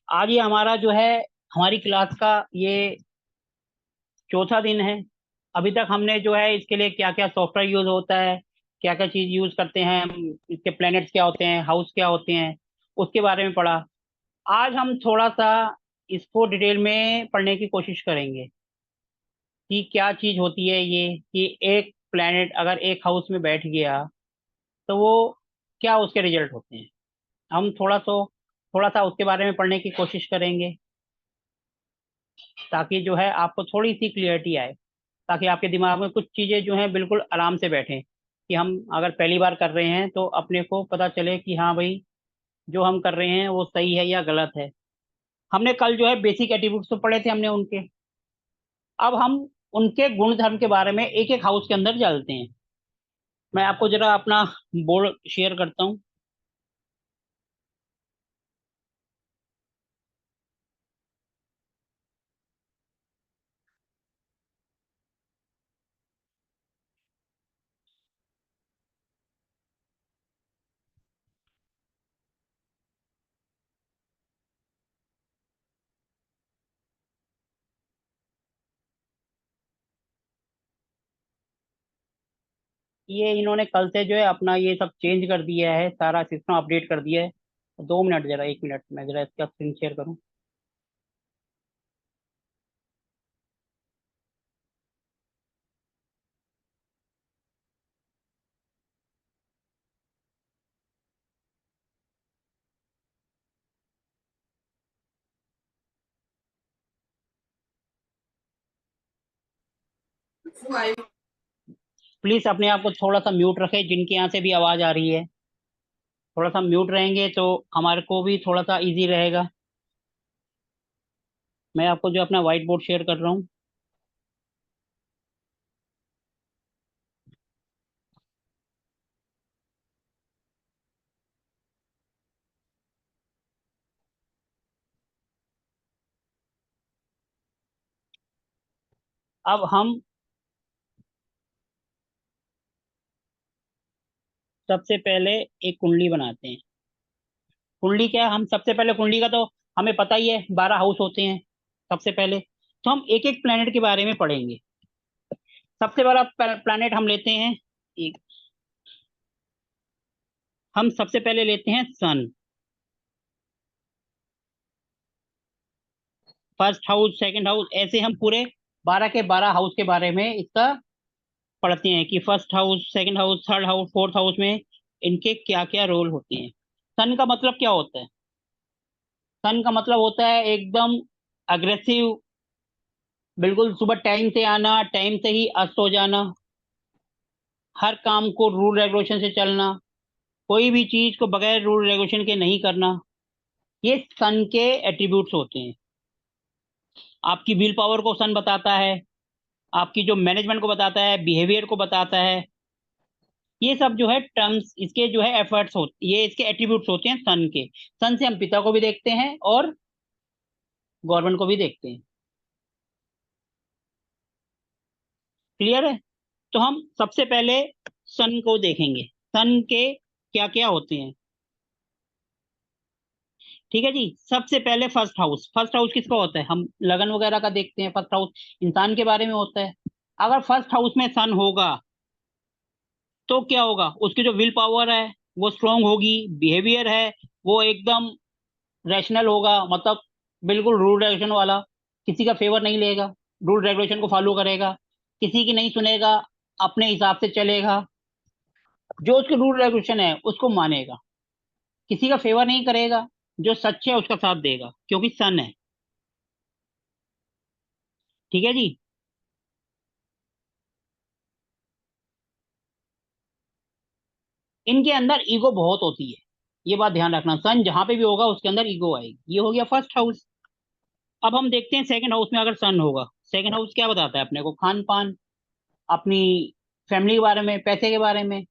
आज ये हमारा जो है, हमारी क्लास का ये चौथा दिन है। अभी तक हमने जो है इसके लिए क्या क्या सॉफ्टवेयर यूज होता है, क्या क्या चीज यूज करते हैं हम, इसके प्लैनेट्स क्या होते हैं, हाउस क्या होते हैं, उसके बारे में पढ़ा। आज हम थोड़ा सा इसको डिटेल में पढ़ने की कोशिश करेंगे कि क्या चीज होती है ये, कि एक प्लैनेट अगर एक हाउस में बैठ गया तो वो क्या उसके रिजल्ट होते हैं। हम थोड़ा सा उसके बारे में पढ़ने की कोशिश करेंगे, ताकि जो है आपको थोड़ी सी क्लियरिटी आए, ताकि आपके दिमाग में कुछ चीजें जो हैं बिल्कुल आराम से बैठें, कि हम अगर पहली बार कर रहे हैं तो अपने को पता चले कि हाँ भाई, जो हम कर रहे हैं वो सही है या गलत है। हमने कल जो है बेसिक एट्रीब्यूट्स तो पढ़े थे हमने उनके। अब हम उनके गुण धर्म के बारे में एक एक हाउस के अंदर चलते हैं। मैं आपको जरा अपना बोर्ड शेयर करता हूँ। ये इन्होंने कल से जो है अपना ये सब चेंज कर दिया है, सारा सिस्टम अपडेट कर दिया है। 2 मिनट, जरा 1 मिनट, मैं जरा इसका स्क्रीन शेयर करूँ। प्लीज अपने आप को थोड़ा सा म्यूट रखें, जिनके यहाँ से भी आवाज आ रही है। थोड़ा सा म्यूट रहेंगे तो हमारे को भी थोड़ा सा इजी रहेगा। मैं आपको जो अपना व्हाइट बोर्ड शेयर कर रहा हूँ। अब हम सबसे पहले एक कुंडली बनाते हैं। कुंडली क्या है, हम सबसे पहले कुंडली का तो हमें पता ही है, 12 हाउस होते हैं सबसे पहले। तो हम एक एक प्लेनेट के बारे में पढ़ेंगे। सबसे बड़ा प्लेनेट हम लेते हैं। एक, हम सबसे पहले लेते हैं सन। फर्स्ट हाउस, सेकंड हाउस, ऐसे हम पूरे 12 के 12 हाउस के बारे में इसका पढ़ते हैं, कि first house, second house, third house, fourth house में इनके क्या क्या रोल होते हैं। सन का मतलब क्या होता है? सन का मतलब होता है एकदम अग्रेसिव, बिल्कुल सुबह टाइम से आना, टाइम से ही अस्त हो जाना, हर काम को रूल रेगुलेशन से चलना, कोई भी चीज को बगैर रूल रेगुलेशन के नहीं करना। ये सन के एट्रीब्यूट्स होते हैं। आपकी विल पावर को सन बताता है, आपकी जो मैनेजमेंट को बताता है, बिहेवियर को बताता है। ये सब जो है टर्म्स, इसके जो है एफर्ट्स होते, ये इसके एट्रीब्यूट्स होते हैं सन के। सन से हम पिता को भी देखते हैं और गवर्नमेंट को भी देखते हैं। क्लियर है? तो हम सबसे पहले सन को देखेंगे। सन के क्या क्या होते हैं। ठीक है जी। सबसे पहले फर्स्ट हाउस। फर्स्ट हाउस किसका होता है? हम लगन वगैरह का देखते हैं। फर्स्ट हाउस इंसान के बारे में होता है। अगर फर्स्ट हाउस में सन होगा तो क्या होगा? उसकी जो विल पावर है वो स्ट्रांग होगी, बिहेवियर है वो एकदम रैशनल होगा, मतलब बिल्कुल रूल रेगुलेशन वाला, किसी का फेवर नहीं लेगा, रूल रेगुलेशन को फॉलो करेगा, किसी की नहीं सुनेगा, अपने हिसाब से चलेगा, जो उसके रूल रेगुलेशन है उसको मानेगा, किसी का फेवर नहीं करेगा, जो सच है उसका साथ देगा, क्योंकि सन है। ठीक है जी। इनके अंदर ईगो बहुत होती है, ये बात ध्यान रखना। सन जहां पे भी होगा उसके अंदर ईगो आएगी। ये हो गया फर्स्ट हाउस। अब हम देखते हैं सेकंड हाउस में अगर सन होगा। सेकंड हाउस क्या बताता है अपने को? खान पान, अपनी फैमिली के बारे में, पैसे के बारे में,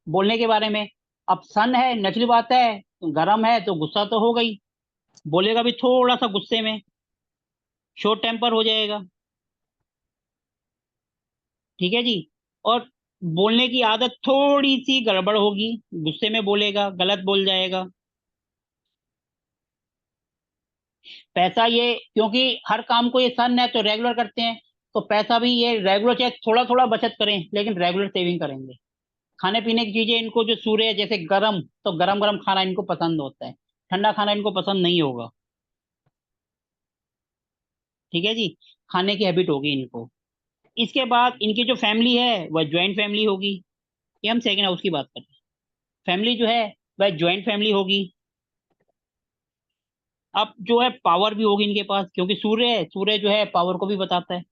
बोलने के बारे में। अब सन है, नेचुरल बात है, गर्म है तो गुस्सा तो हो गई, बोलेगा भी थोड़ा सा गुस्से में, शॉर्ट टेम्पर हो जाएगा। ठीक है जी। और बोलने की आदत थोड़ी सी गड़बड़ होगी, गुस्से में बोलेगा, गलत बोल जाएगा। पैसा ये क्योंकि हर काम को ये सन है तो रेगुलर करते हैं, तो पैसा भी ये रेगुलर, चाहे थोड़ा थोड़ा बचत करें लेकिन रेगुलर सेविंग करेंगे। खाने पीने की चीजें इनको जो सूर्य है, जैसे गरम, तो गरम गरम खाना इनको पसंद होता है, ठंडा खाना इनको पसंद नहीं होगा। ठीक है जी, खाने की हैबिट होगी इनको। इसके बाद इनकी जो फैमिली है वह ज्वाइंट फैमिली होगी। ये हम सेकेंड हाउस की बात कर रहे हैं। फैमिली जो है वह ज्वाइंट फैमिली होगी। अब जो है पावर भी होगी इनके पास, क्योंकि सूर्य है, सूर्य जो है पावर को भी बताता है।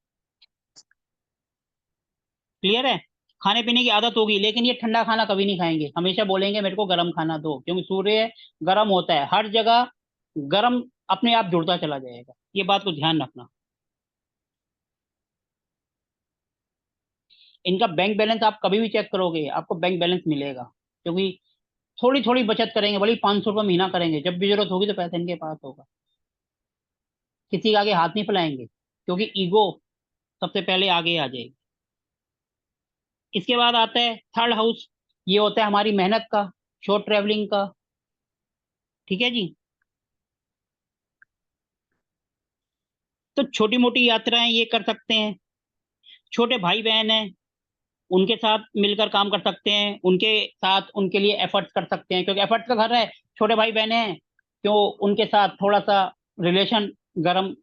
क्लियर है। खाने पीने की आदत होगी, लेकिन ये ठंडा खाना कभी नहीं खाएंगे, हमेशा बोलेंगे मेरे को गर्म खाना दो, क्योंकि सूर्य गर्म होता है हर जगह, गर्म अपने आप जुड़ता चला जाएगा, ये बात को ध्यान रखना। इनका बैंक बैलेंस आप कभी भी चेक करोगे आपको बैंक बैलेंस मिलेगा, क्योंकि थोड़ी थोड़ी बचत करेंगे, बड़ी 500 रुपये महीना करेंगे, जब भी जरूरत होगी तो पैसा इनके पास होगा। किसी के आगे हाथ नहीं फैलाएंगे, क्योंकि ईगो सबसे पहले आगे आ जाएगी। इसके बाद आता है थर्ड हाउस। ये होता है हमारी मेहनत का, शॉर्ट ट्रेवलिंग का। ठीक है जी। तो छोटी मोटी यात्राएं ये कर सकते हैं। छोटे भाई बहन हैं, उनके साथ मिलकर काम कर सकते हैं, उनके साथ उनके लिए एफर्ट्स कर सकते हैं, क्योंकि एफर्ट्स का घर है, छोटे भाई बहन हैं, तो उनके साथ थोड़ा सा रिलेशन गर्म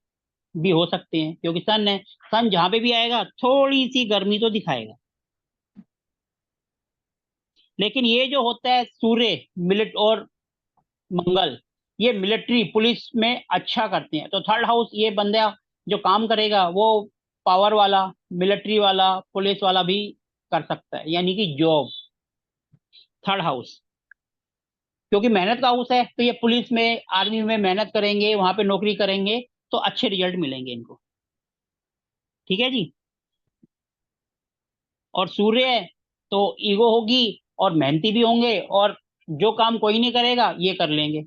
भी हो सकते हैं, क्योंकि सन है, सन जहां पे भी आएगा थोड़ी सी गर्मी तो दिखाएगा। लेकिन ये जो होता है सूर्य, मिलिट और मंगल, ये मिलिट्री पुलिस में अच्छा करते हैं, तो थर्ड हाउस ये बंदा जो काम करेगा वो पावर वाला, मिलिट्री वाला, पुलिस वाला भी कर सकता है, यानी कि जॉब। थर्ड हाउस क्योंकि मेहनत का हाउस है, तो ये पुलिस में आर्मी में मेहनत करेंगे, वहां पे नौकरी करेंगे, तो अच्छे रिजल्ट मिलेंगे इनको। ठीक है जी। और सूर्य है तो ईगो होगी, और मेहनती भी होंगे, और जो काम कोई नहीं करेगा ये कर लेंगे,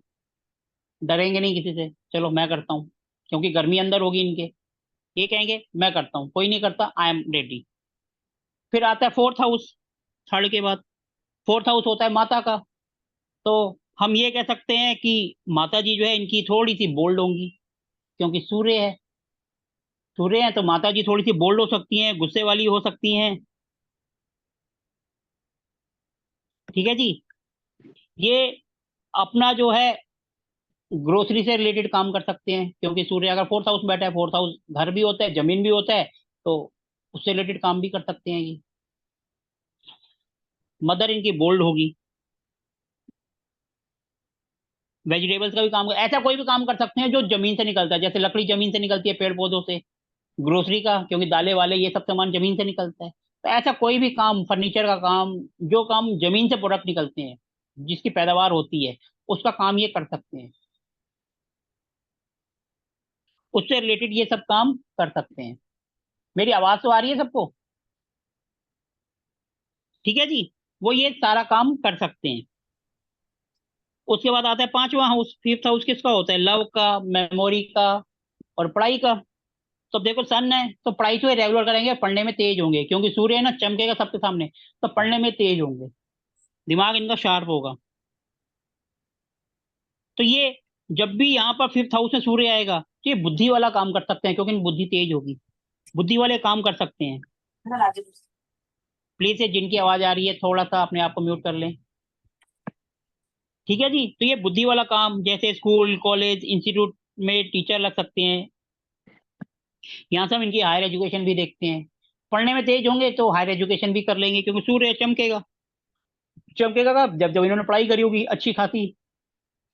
डरेंगे नहीं किसी से, चलो मैं करता हूँ, क्योंकि गर्मी अंदर होगी इनके, ये कहेंगे मैं करता हूँ, कोई नहीं करता, आई एम रेडी। फिर आता है फोर्थ हाउस, थर्ड के बाद फोर्थ हाउस होता है माता का। तो हम ये कह सकते हैं कि माता जी जो है इनकी थोड़ी सी बोल्ड होंगी, क्योंकि सूर्य है, सूर्य है तो माता जी थोड़ी सी बोल्ड हो सकती हैं, गुस्से वाली हो सकती हैं। ठीक है जी। ये अपना जो है ग्रोसरी से रिलेटेड काम कर सकते हैं, क्योंकि सूर्य अगर फोर्थ हाउस में बैठा है, फोर्थ हाउस घर भी होता है, जमीन भी होता है, तो उससे रिलेटेड काम भी कर सकते हैं ये। मदर इनकी बोल्ड होगी, वेजिटेबल्स का भी काम, ऐसा कोई भी काम कर सकते हैं जो जमीन से निकलता है, जैसे लकड़ी जमीन से निकलती है पेड़ पौधों से, ग्रोसरी का क्योंकि दालें वाले ये सब सामान जमीन से निकलता है, तो ऐसा कोई भी काम, फर्नीचर का काम, जो काम जमीन से प्रोडक्ट निकलते हैं, जिसकी पैदावार होती है, उसका काम ये कर सकते हैं, उससे रिलेटेड ये सब काम कर सकते हैं। मेरी आवाज तो आ रही है सबको? ठीक है जी। वो ये सारा काम कर सकते हैं। उसके बाद आता है पांचवा हाउस, फिफ्थ हाउस किसका होता है? लव का, मेमोरी का, और पढ़ाई का। तो अब देखो सन है तो पढ़ाई तो ये रेगुलर करेंगे, पढ़ने में तेज होंगे, क्योंकि सूर्य है ना, चमकेगा सबके सामने, तो पढ़ने में तेज होंगे, दिमाग इनका शार्प होगा। तो ये जब भी यहाँ पर फिफ्थ हाउस में सूर्य आएगा तो ये बुद्धि वाला काम कर सकते हैं, क्योंकि इनकी बुद्धि तेज होगी, बुद्धि वाले काम कर सकते हैं। प्लीज ये जिनकी आवाज आ रही है थोड़ा सा अपने आप को म्यूट कर लें। ठीक है जी। तो ये बुद्धि वाला काम, जैसे स्कूल कॉलेज इंस्टीट्यूट में टीचर लग सकते हैं। यहाँ से हम इनकी हायर एजुकेशन भी देखते हैं, पढ़ने में तेज होंगे तो हायर एजुकेशन भी कर लेंगे, क्योंकि सूर्य चमकेगा, चमकेगा कब? जब जब इन्होंने पढ़ाई करी होगी अच्छी खासी,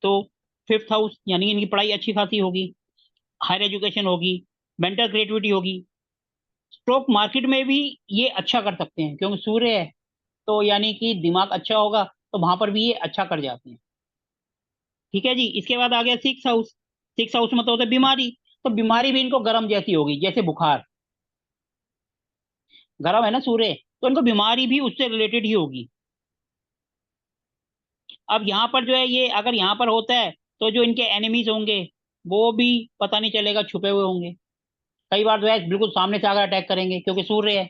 तो फिफ्थ हाउस यानी इनकी पढ़ाई अच्छी खासी होगी, हायर एजुकेशन होगी, मेंटल क्रिएटिविटी होगी। स्टॉक मार्केट में भी ये अच्छा कर सकते हैं, क्योंकि सूर्य है, तो यानी कि दिमाग अच्छा होगा, तो वहां पर भी ये अच्छा कर जाते हैं। ठीक है जी। इसके बाद आ गया सिक्स हाउस। सिक्स हाउस मतलब होता है बीमारी, तो बीमारी भी इनको गर्म जैसी होगी, जैसे बुखार, गर्म है ना सूर्य, तो इनको बीमारी भी उससे रिलेटेड ही होगी। अब यहाँ पर जो है ये अगर यहाँ पर होता है, तो जो इनके एनिमीज होंगे वो भी पता नहीं चलेगा, छुपे हुए होंगे, कई बार जो है बिल्कुल सामने से आकर अटैक करेंगे, क्योंकि सूर्य है।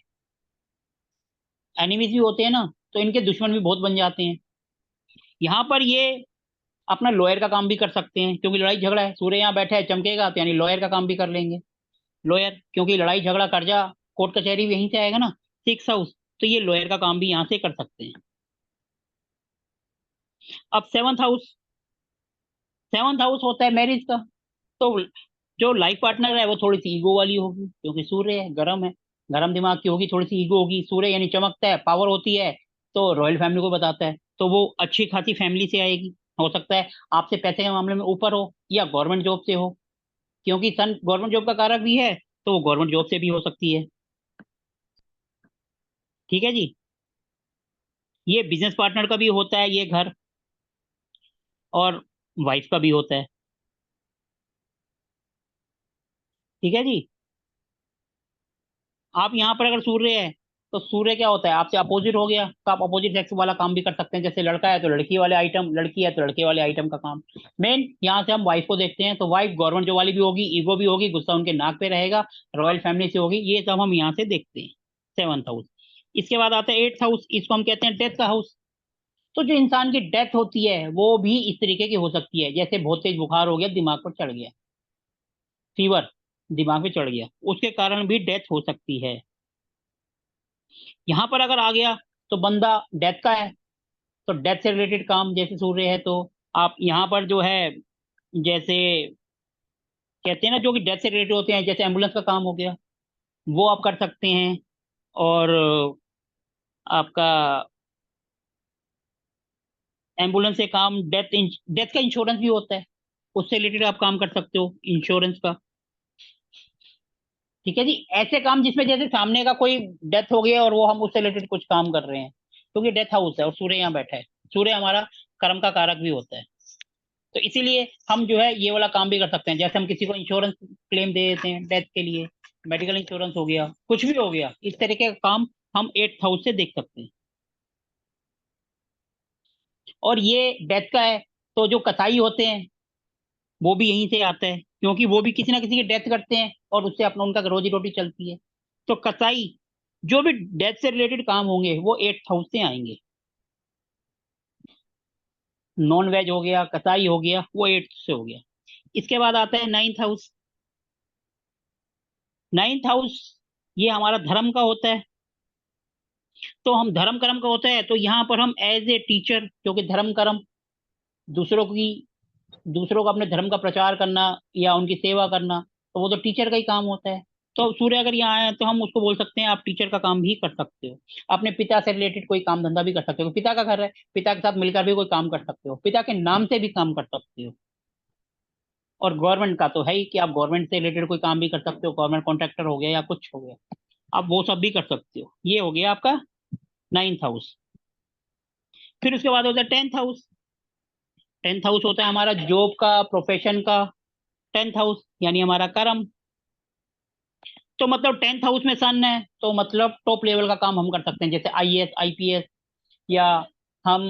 एनिमीज भी होते हैं ना, तो इनके दुश्मन भी बहुत बन जाते हैं। यहाँ पर ये अपना लॉयर का काम भी कर सकते हैं, क्योंकि लड़ाई झगड़ा है, सूर्य यहाँ बैठा है चमकेगा तो यानी लॉयर का काम भी कर लेंगे। लॉयर, क्योंकि लड़ाई झगड़ा कर्जा कोर्ट कचहरी भी यहीं से आएगा ना, 6 हाउस, तो ये लॉयर का काम भी यहाँ से कर सकते हैं। अब 7th हाउस, 7th हाउस होता है मैरिज का। तो जो लाइफ पार्टनर है वो थोड़ी सी ईगो वाली होगी, क्योंकि सूर्य है, गर्म है, गर्म दिमाग की होगी, थोड़ी सी ईगो होगी। सूर्य यानी चमकता है, पावर होती है, तो रॉयल फैमिली को बताता है, तो वो अच्छी खासी फैमिली से आएगी। हो सकता है आपसे पैसे के मामले में ऊपर हो, या गवर्नमेंट जॉब से हो, क्योंकि सन गवर्नमेंट जॉब का कारक भी है, तो वो गवर्नमेंट जॉब से भी हो सकती है। ठीक है जी। ये बिजनेस पार्टनर का भी होता है ये घर, और वाइफ का भी होता है। ठीक है जी। आप यहाँ पर अगर सूर्य है, तो सूर्य क्या होता है, आपसे अपोजिट हो गया, तो आप अपोजिट सेक्स वाला काम भी कर सकते हैं। जैसे लड़का है तो लड़की वाले आइटम, लड़की है तो लड़के वाले आइटम का काम। मेन यहाँ से हम वाइफ को देखते हैं, तो वाइफ गवर्नमेंट जो वाली भी होगी, ईगो भी होगी, गुस्सा उनके नाक पे रहेगा, रॉयल फैमिली से होगी, ये सब हम यहाँ से देखते हैं। 7th house. इसके बाद आता है 8th हाउस, इसको हम कहते हैं डेथ का हाउस। तो जो इंसान की डेथ होती है वो भी इस तरीके की हो सकती है, जैसे बहुत तेज बुखार हो गया, दिमाग पर चढ़ गया, फीवर, दिमाग पे चढ़ गया, उसके कारण भी डेथ हो सकती है। यहाँ पर अगर आ गया तो बंदा डेथ का है, तो डेथ से रिलेटेड काम जैसे सूर्य है, तो आप यहाँ पर जो है, जैसे कहते हैं ना, जो कि डेथ से रिलेटेड होते हैं, जैसे एम्बुलेंस का काम हो गया, वो आप कर सकते हैं। और आपका एम्बुलेंस से काम, डेथ का इंश्योरेंस भी होता है, उससे रिलेटेड आप काम कर सकते हो, इंश्योरेंस का। ठीक है जी। ऐसे काम जिसमें जैसे सामने का कोई डेथ हो गया और वो हम उससे रिलेटेड कुछ काम कर रहे हैं, क्योंकि डेथ हाउस है और सूर्य यहाँ बैठा है। सूर्य हमारा कर्म का कारक भी होता है, तो इसीलिए हम जो है ये वाला काम भी कर सकते हैं। जैसे हम किसी को इंश्योरेंस क्लेम दे देते हैं डेथ के लिए, मेडिकल इंश्योरेंस हो गया, कुछ भी हो गया, इस तरीके का काम हम 8th हाउस से देख सकते हैं। और ये डेथ का है, तो जो कसाई होते हैं वो भी यहीं से आता है, क्योंकि वो भी किसी ना किसी की डेथ करते हैं और उससे अपना उनका रोजी रोटी चलती है। तो कसाई, जो भी डेथ से रिलेटेड काम होंगे वो 8th हाउस से आएंगे। नॉन वेज हो गया, कसाई हो गया, वो 8th से हो गया। इसके बाद आता है 9th हाउस। 9th हाउस ये हमारा धर्म का होता है। तो हम धर्म कर्म का होता है, तो यहाँ पर हम एज ए टीचर, क्योंकि धर्म कर्म, दूसरों की, दूसरों का अपने धर्म का प्रचार करना या उनकी सेवा करना, तो वो तो टीचर का ही काम होता है। तो सूर्य अगर यहाँ आए तो हम उसको बोल सकते हैं आप टीचर का काम भी कर सकते हो। अपने पिता से रिलेटेड कोई काम धंधा भी कर सकते हो, पिता का घर है, पिता के साथ मिलकर भी कोई काम कर सकते हो, पिता के नाम से भी काम कर सकते हो। और गवर्नमेंट का तो है ही कि आप गवर्नमेंट से रिलेटेड कोई काम भी कर सकते हो, गवर्नमेंट कॉन्ट्रैक्टर हो गया या कुछ हो गया, आप वो सब भी कर सकते हो। ये हो गया आपका 9th हाउस। फिर उसके बाद होता है 10th हाउस। 10th हाउस होता है हमारा जॉब का, प्रोफेशन का। 10th हाउस यानी हमारा कर्म। तो मतलब 10th हाउस में सन है, तो मतलब टॉप लेवल का काम हम कर सकते हैं, जैसे आईएएस, आईपीएस, या हम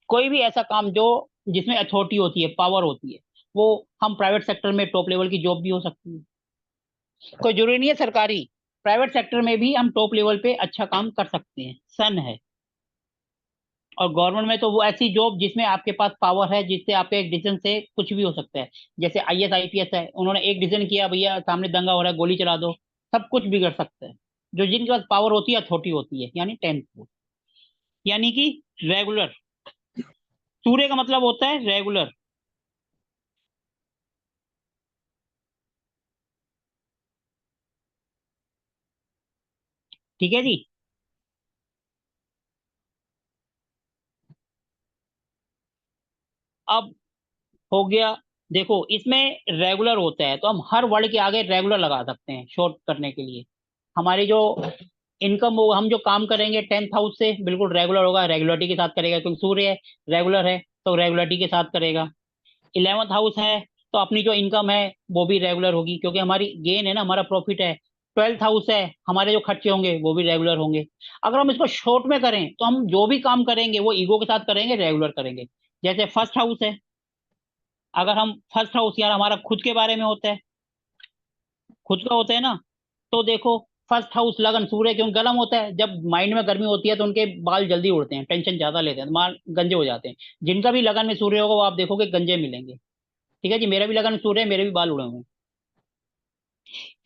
कोई भी ऐसा काम जो जिसमें अथॉरिटी होती है, पावर होती है, वो हम प्राइवेट सेक्टर में टॉप लेवल की जॉब भी हो सकती है। कोई जरूरी नहीं है सरकारी, प्राइवेट सेक्टर में भी हम टॉप लेवल पे अच्छा काम कर सकते हैं, सन है। और गवर्नमेंट में तो वो ऐसी जॉब जिसमें आपके पास पावर है, जिससे आपके एक डिसीजन से कुछ भी हो सकता है। जैसे आईएएस आईपीएस है, उन्होंने एक डिसीजन किया, भैया सामने दंगा हो रहा है, गोली चला दो, सब कुछ बिगड़ सकता है। जो जिनके पास पावर होती है, अथॉरिटी होती है, यानी 10th। यानी कि रेगुलर। सूर्य का मतलब होता है रेगुलर। ठीक है जी। अब हो गया, देखो इसमें रेगुलर होता है, तो हम हर वर्ड के आगे रेगुलर लगा सकते हैं शॉर्ट करने के लिए। हमारी जो इनकम हो, हम जो काम करेंगे 10th हाउस से बिल्कुल रेगुलर होगा, रेगुलरिटी के साथ करेगा, क्योंकि सूर्य है, रेगुलर है, तो रेगुलरिटी के साथ करेगा। 11th हाउस है, तो अपनी जो इनकम है वो भी रेगुलर होगी, क्योंकि हमारी गेन है ना, हमारा प्रॉफिट है। 12th हाउस है, हमारे जो खर्चे होंगे वो भी रेगुलर होंगे। अगर हम इसको शॉर्ट में करें, तो हम जो भी काम करेंगे वो ईगो के साथ करेंगे, रेगुलर करेंगे। जैसे फर्स्ट हाउस है, अगर हम फर्स्ट हाउस यार हमारा खुद के बारे में होता है, खुद का होता है ना, तो देखो फर्स्ट हाउस लगन सूर्य, क्यों गर्म होता है, जब माइंड में गर्मी होती है तो उनके बाल जल्दी उड़ते हैं, टेंशन ज्यादा लेते हैं, बाल गंजे हो जाते हैं। जिनका भी लगन में सूर्य होगा वो आप देखोगे गंजे मिलेंगे। ठीक है जी, मेरा भी लगन में सूर्य है, मेरे भी बाल उड़े हुए हैं।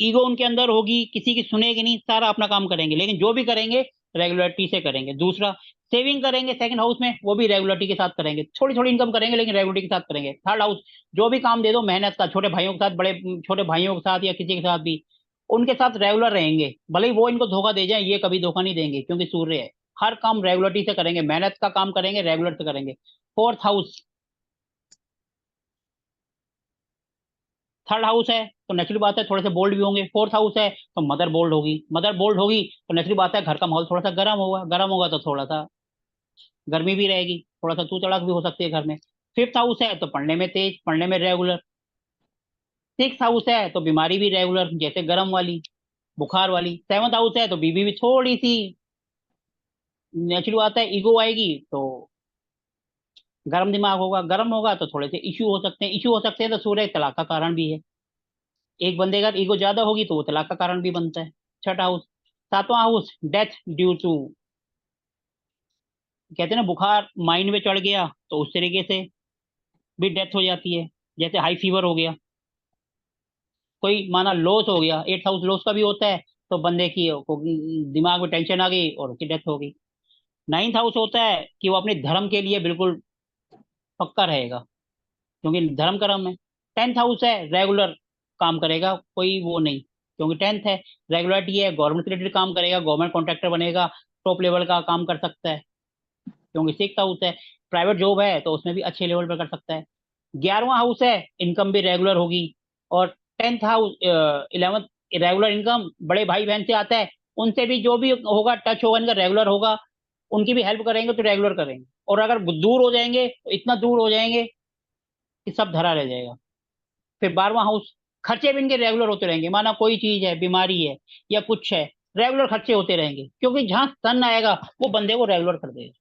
ईगो उनके अंदर होगी, किसी की सुनेगी नहीं, सारा अपना काम करेंगे, लेकिन जो भी करेंगे रेगुलरिटी से करेंगे। दूसरा, सेविंग करेंगे सेकंड हाउस में, वो भी रेगुलरिटी के साथ करेंगे, थोड़ी थोड़ी इनकम करेंगे लेकिन रेगुलरिटी के साथ करेंगे। थर्ड हाउस, जो भी काम दे दो मेहनत का, छोटे भाइयों के साथ, बड़े छोटे भाइयों के साथ या किसी के साथ भी, उनके साथ रेगुलर रहेंगे, भले ही वो इनको धोखा दे जाए, ये कभी धोखा नहीं देंगे क्योंकि सूर्य है। हर काम रेगुलरिटी से करेंगे, मेहनत का काम करेंगे, रेगुलर से करेंगे। फोर्थ हाउस, थर्ड हाउस है तो नेचुरल बात है थोड़े से बोल्ड भी होंगे। फोर्थ हाउस है तो मदर बोल्ड होगी, मदर बोल्ड होगी तो नेचुरल बात है घर का माहौल थोड़ा सा गर्म होगा, गर्म होगा तो थोड़ा सा गर्मी भी रहेगी, थोड़ा सा तू तड़ाक भी हो सकती है घर में। फिफ्थ हाउस है तो पढ़ने में तेज, पढ़ने में रेगुलर। सिक्स हाउस है तो बीमारी भी रेगुलर, जैसे गर्म वाली, बुखार वाली। सेवंथ हाउस है तो बीबी भी थोड़ी सी नेचुरल बात है ईगो आएगी, तो गर्म दिमाग होगा, गर्म होगा तो थोड़े से इशू हो सकते हैं, इशू हो सकते हैं तो सूर्य तलाक का कारण भी है। एक बंदे का ईगो ज्यादा होगी तो वो तलाक का कारण भी बनता है। छठा हाउस, सातवां हाउस, डेथ ड्यू टू, कहते हैं ना बुखार माइंड में चढ़ गया तो उस तरीके से भी डेथ हो जाती है, जैसे हाई फीवर हो गया, कोई माना लॉस हो गया, एट हाउस लॉस का भी होता है, तो बंदे की दिमाग में टेंशन आ गई और उसकी डेथ हो गई। नाइन्थ हाउस होता है कि वो अपने धर्म के लिए बिल्कुल पक्का रहेगा, क्योंकि धर्म कर्म है। टेंथ हाउस है रेगुलर काम करेगा, कोई वो नहीं, क्योंकि टेंथ है, रेगुलरिटी है, गवर्नमेंट रिलेटेड काम करेगा, गवर्नमेंट कॉन्ट्रैक्टर बनेगा, टॉप लेवल का काम कर सकता है। क्योंकि सिक्स हाउस है, प्राइवेट जॉब है तो उसमें भी अच्छे लेवल पर कर सकता है। 11वां हाउस है, इनकम भी रेगुलर होगी। और tenth house, 11th, regular income बड़े भाई बहन से आता है, उनसे भी जो भी होगा टच होगा इनका रेगुलर होगा, उनकी भी हेल्प करेंगे तो रेगुलर करेंगे। और अगर दूर हो जाएंगे तो इतना दूर हो जाएंगे कि सब धरा रह जाएगा। फिर 12वां हाउस, खर्चे भी इनके रेगुलर होते रहेंगे, माना कोई चीज है, बीमारी है या कुछ है, रेगुलर खर्चे होते रहेंगे, क्योंकि जहां सन आएगा वो बंदे को रेगुलर कर देगा।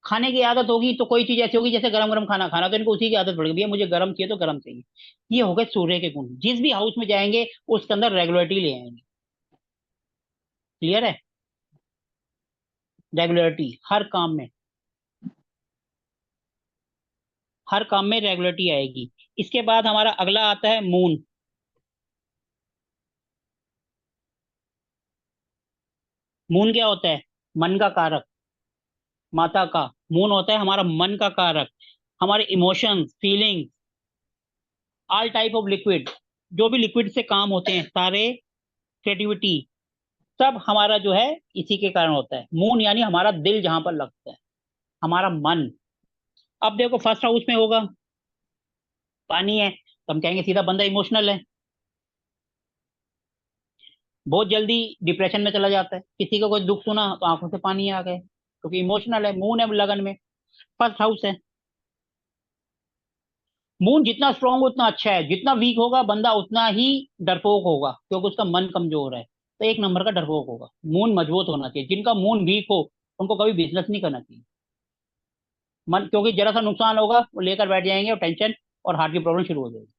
खाने की आदत होगी तो कोई चीज ऐसी होगी जैसे गरम गरम खाना खाना, तो इनको उसी की आदत पड़ेगी, भैया मुझे गरम चाहिए तो गरम चाहिए। ये हो गए सूर्य के गुण, जिस भी हाउस में जाएंगे उसके अंदर रेगुलरिटी ले आएंगे। क्लियर है? रेगुलरिटी हर काम में, हर काम में रेगुलरिटी आएगी। इसके बाद हमारा अगला आता है मून। मून क्या होता है? मन का कारक, माता का। मून होता है हमारा मन का कारक, हमारे emotions, feeling, all type of liquid, जो भी लिक्विड से काम होते हैं सारे, क्रिएटिविटी, सब हमारा जो है इसी के कारण होता है। मून यानी हमारा दिल जहां पर लगता है, हमारा मन। अब देखो फर्स्ट हाउस में होगा पानी है तो हम कहेंगे सीधा बंदा इमोशनल है, बहुत जल्दी डिप्रेशन में चला जाता है, किसी का कोई दुख सुना तो आंखों से पानी आ गए, क्योंकि इमोशनल है, मून है लगन में। फर्स्ट हाउस है। मून जितना स्ट्रांग उतना अच्छा है, जितना वीक होगा बंदा उतना ही डरपोक होगा, क्योंकि उसका मन कमजोर है, तो एक नंबर का डरपोक होगा। मून मजबूत होना चाहिए, जिनका मून वीक हो उनको कभी बिजनेस नहीं करना चाहिए। मन, क्योंकि जरा सा नुकसान होगा वो लेकर बैठ जाएंगे और टेंशन और हार्ट की प्रॉब्लम शुरू हो जाएगी।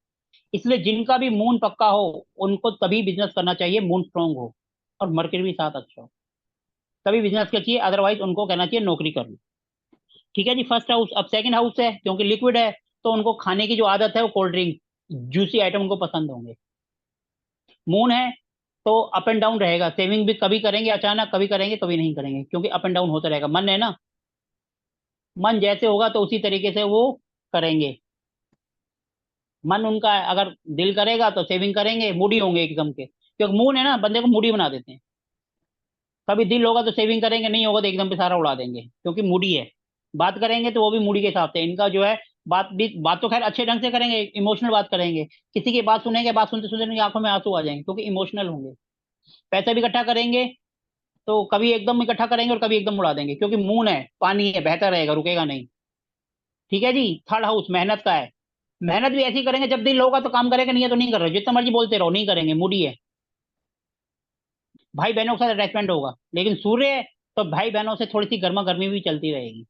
इसलिए जिनका भी मून पक्का हो उनको तभी बिजनेस करना चाहिए, मून स्ट्रांग हो और मार्केट भी साथ अच्छा हो, तभी बिजनेस का चाहिए, अदरवाइज उनको कहना चाहिए नौकरी कर लो। ठीक है जी, फर्स्ट हाउस। अब सेकंड हाउस है, क्योंकि लिक्विड है तो उनको खाने की जो आदत है वो कोल्ड ड्रिंक, जूसी आइटम उनको पसंद होंगे। मून है तो अप एंड डाउन रहेगा, सेविंग भी कभी करेंगे अचानक, कभी करेंगे कभी नहीं करेंगे, क्योंकि अप एंड डाउन होता रहेगा, मन है ना, मन जैसे होगा तो उसी तरीके से वो करेंगे। मन उनका है, अगर दिल करेगा तो सेविंग करेंगे, मूडी होंगे एकदम के, क्योंकि मून है ना बंदे को मूडी बना देते हैं। कभी दिल होगा तो सेविंग करेंगे, नहीं होगा तो एकदम पे सारा उड़ा देंगे, क्योंकि मूडी है। बात करेंगे तो वो भी मूडी के हिसाब से, इनका जो है बात भी, बात तो खैर अच्छे ढंग से करेंगे, इमोशनल बात करेंगे, किसी की बात सुनेंगे, बात सुनते सुनते उनकी आंखों में आंसू आ जाएंगे, क्योंकि इमोशनल होंगे। पैसा भी इकट्ठा करेंगे तो कभी एकदम इकट्ठा करेंगे और कभी एकदम उड़ा देंगे, क्योंकि मून है, पानी है, बहता रहेगा, रुकेगा नहीं। ठीक है जी। थर्ड हाउस मेहनत का है, मेहनत भी ऐसी करेंगे, जब दिल होगा तो काम करेंगे, नहीं है तो नहीं कर रहे, जितना मर्जी बोलते रहो नहीं करेंगे, मूडी है। भाई बहनों के साथ अटैचमेंट होगा, लेकिन सूर्य है तो भाई बहनों से थोड़ी सी गर्मा गर्मी भी चलती रहेगी,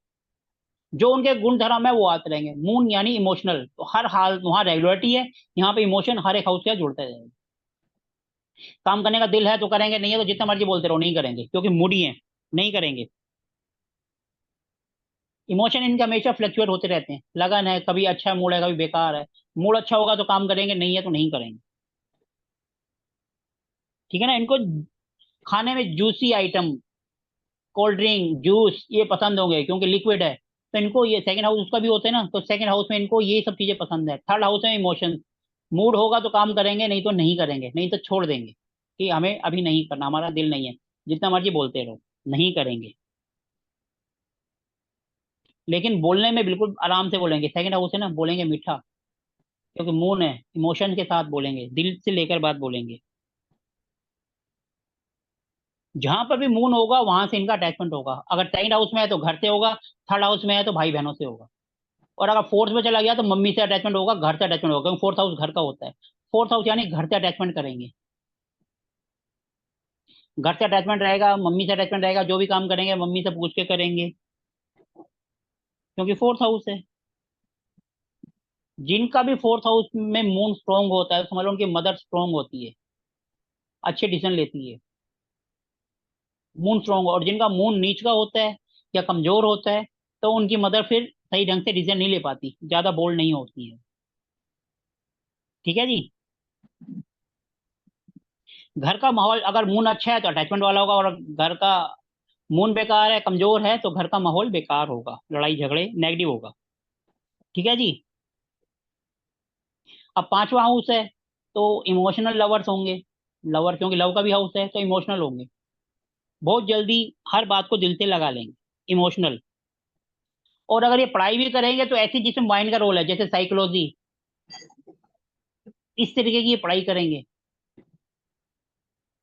जो उनके गुण धर्म है वो आते रहेंगे। मून यानी इमोशनल, तो हर हाल वहां रेगुलरिटी है, यहाँ पे इमोशन हर एक हाउस का जुड़ता जाएगा। काम करने का दिल है तो करेंगे, नहीं है तो जितना मर्जी बोलते रहो नहीं करेंगे, क्योंकि मूडी है, नहीं करेंगे। इमोशन इनके हमेशा फ्लक्चुएट होते रहते हैं, लगन है, कभी अच्छा मूड है, कभी बेकार है। मूड अच्छा होगा तो काम करेंगे, नहीं है तो नहीं करेंगे। ठीक है ना। इनको खाने में juicy item, cold drink, juice ये पसंद होंगे क्योंकि लिक्विड है। तो इनको ये सेकंड हाउस उसका भी होता है ना, तो सेकंड हाउस में इनको ये सब चीजें पसंद है। थर्ड हाउस में इमोशन, मूड होगा तो काम करेंगे, नहीं तो नहीं करेंगे, नहीं तो छोड़ देंगे कि हमें अभी नहीं करना, हमारा दिल नहीं है, जितना मर्जी बोलते रहो, नहीं करेंगे। लेकिन बोलने में बिल्कुल आराम से बोलेंगे। सेकंड हाउस है ना, बोलेंगे मीठा, क्योंकि मून है, इमोशन के साथ बोलेंगे, दिल से लेकर बात बोलेंगे। जहां पर भी मून होगा वहां से इनका अटैचमेंट होगा। अगर सेकंड हाउस में है तो घर से होगा, थर्ड हाउस में है तो भाई बहनों से होगा, और अगर फोर्थ में चला गया तो मम्मी से अटैचमेंट होगा, घर से अटैचमेंट होगा, क्योंकि फोर्थ हाउस घर का होता है। फोर्थ हाउस यानी घर से अटैचमेंट करेंगे। घर से अटैचमेंट रहेगा, मम्मी से अटैचमेंट रहेगा, जो भी काम करेंगे मम्मी से पूछ के करेंगे, क्योंकि फोर्थ हाउस है। जिनका भी फोर्थ हाउस में मून स्ट्रोंग होता है, समझ लो उनकी मदर स्ट्रोंग होती है, अच्छे डिसीजन लेती है। मून स्ट्रोंग, और जिनका मून नीच का होता है या कमजोर होता है, तो उनकी मदर फिर सही ढंग से डिसीजन नहीं ले पाती, ज्यादा बोल्ड नहीं होती है। ठीक है जी। घर का माहौल, अगर मून अच्छा है तो अटैचमेंट वाला होगा, और घर का मून बेकार है, कमजोर है, तो घर का माहौल बेकार होगा, लड़ाई झगड़े नेगेटिव होगा। ठीक है जी। अब पांचवा हाउस है, तो इमोशनल लवर्स होंगे। लवर क्योंकि लव का भी हाउस है, तो इमोशनल होंगे, बहुत जल्दी हर बात को दिल से लगा लेंगे, इमोशनल। और अगर ये पढ़ाई भी करेंगे तो ऐसी जिसमें माइंड का रोल है, जैसे साइकोलॉजी, इस तरीके की ये पढ़ाई करेंगे।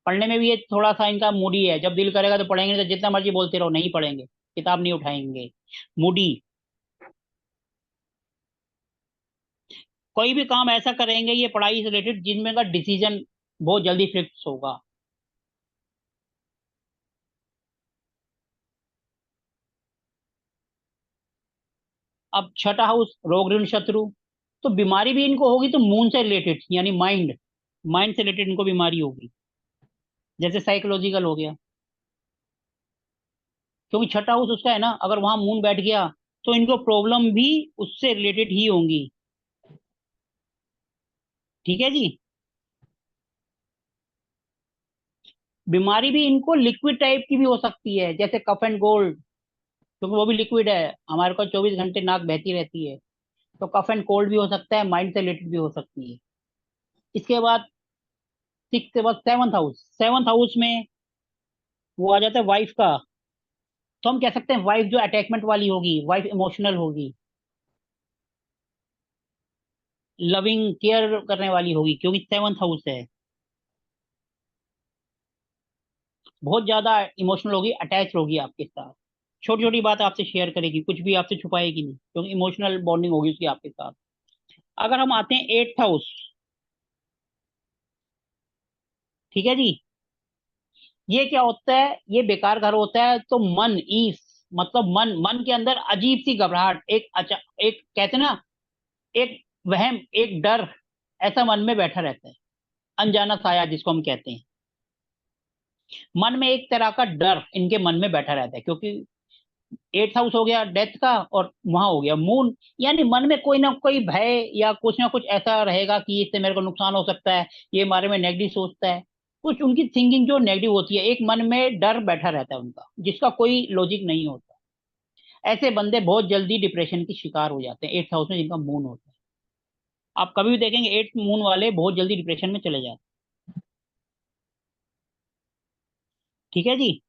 पढ़ने में भी ये थोड़ा सा इनका मूडी है, जब दिल करेगा तो पढ़ेंगे, नहीं तो जितना मर्जी बोलते रहो नहीं पढ़ेंगे, किताब नहीं उठाएंगे। मूडी। कोई भी काम ऐसा करेंगे ये पढ़ाई से रिलेटेड जिनमें का डिसीजन बहुत जल्दी फिक्स होगा। अब छठा हाउस रोग ऋण शत्रु, तो बीमारी भी इनको होगी तो मून से रिलेटेड, यानी माइंड, माइंड से रिलेटेड इनको बीमारी होगी, जैसे साइकोलॉजिकल हो गया। क्योंकि छठा हाउस उसका है ना, अगर वहां मून बैठ गया तो इनको प्रॉब्लम भी उससे रिलेटेड ही होंगी। ठीक है जी। बीमारी भी इनको लिक्विड टाइप की भी हो सकती है, जैसे कफ एंड कोल्ड, क्योंकि वो भी लिक्विड है, हमारे को 24 घंटे नाक बहती रहती है। तो कफ एंड कोल्ड भी हो सकता है, माइंड से रिलेटेड भी हो सकती है। इसके बाद सिक्स के बाद सेवंथ हाउस, सेवंथ हाउस में वो आ जाता है वाइफ का। तो हम कह सकते हैं वाइफ जो अटैचमेंट वाली होगी, वाइफ इमोशनल होगी, लविंग केयर करने वाली होगी, क्योंकि सेवंथ हाउस है। बहुत ज्यादा इमोशनल होगी, अटैच होगी आपके साथ, छोटी छोटी बात आपसे शेयर करेगी, कुछ भी आपसे छुपाएगी नहीं, क्योंकि इमोशनल बॉन्डिंग होगी उसकी आपके साथ। अगर हम आते हैं एट्थ हाउस, ठीक है जी। ये क्या होता है, ये बेकार घर होता है, तो मन ईस, मतलब मन, मन के अंदर अजीब सी घबराहट, एक कहते हैं ना, एक वहम, एक डर, ऐसा मन में बैठा रहता है, अनजाना साया जिसको हम कहते हैं। मन में एक तरह का डर इनके मन में बैठा रहता है, क्योंकि एट्थ हाउस हो गया डेथ का, और वहां हो गया मून, यानी मन में कोई ना कोई भय या कुछ ना कुछ ऐसा रहेगा कि इससे मेरे को नुकसान हो सकता है, ये बारे में नेगेटिव सोचता है। कुछ उनकी थिंकिंग जो नेगेटिव होती है, एक मन में डर बैठा रहता है उनका, जिसका कोई लॉजिक नहीं होता। ऐसे बंदे बहुत जल्दी डिप्रेशन की शिकार हो जाते हैं, एट्थ हाउस में जिनका मून होता है। आप कभी भी देखेंगे एट्थ मून वाले बहुत जल्दी डिप्रेशन में चले जाते हैं। ठीक है जी।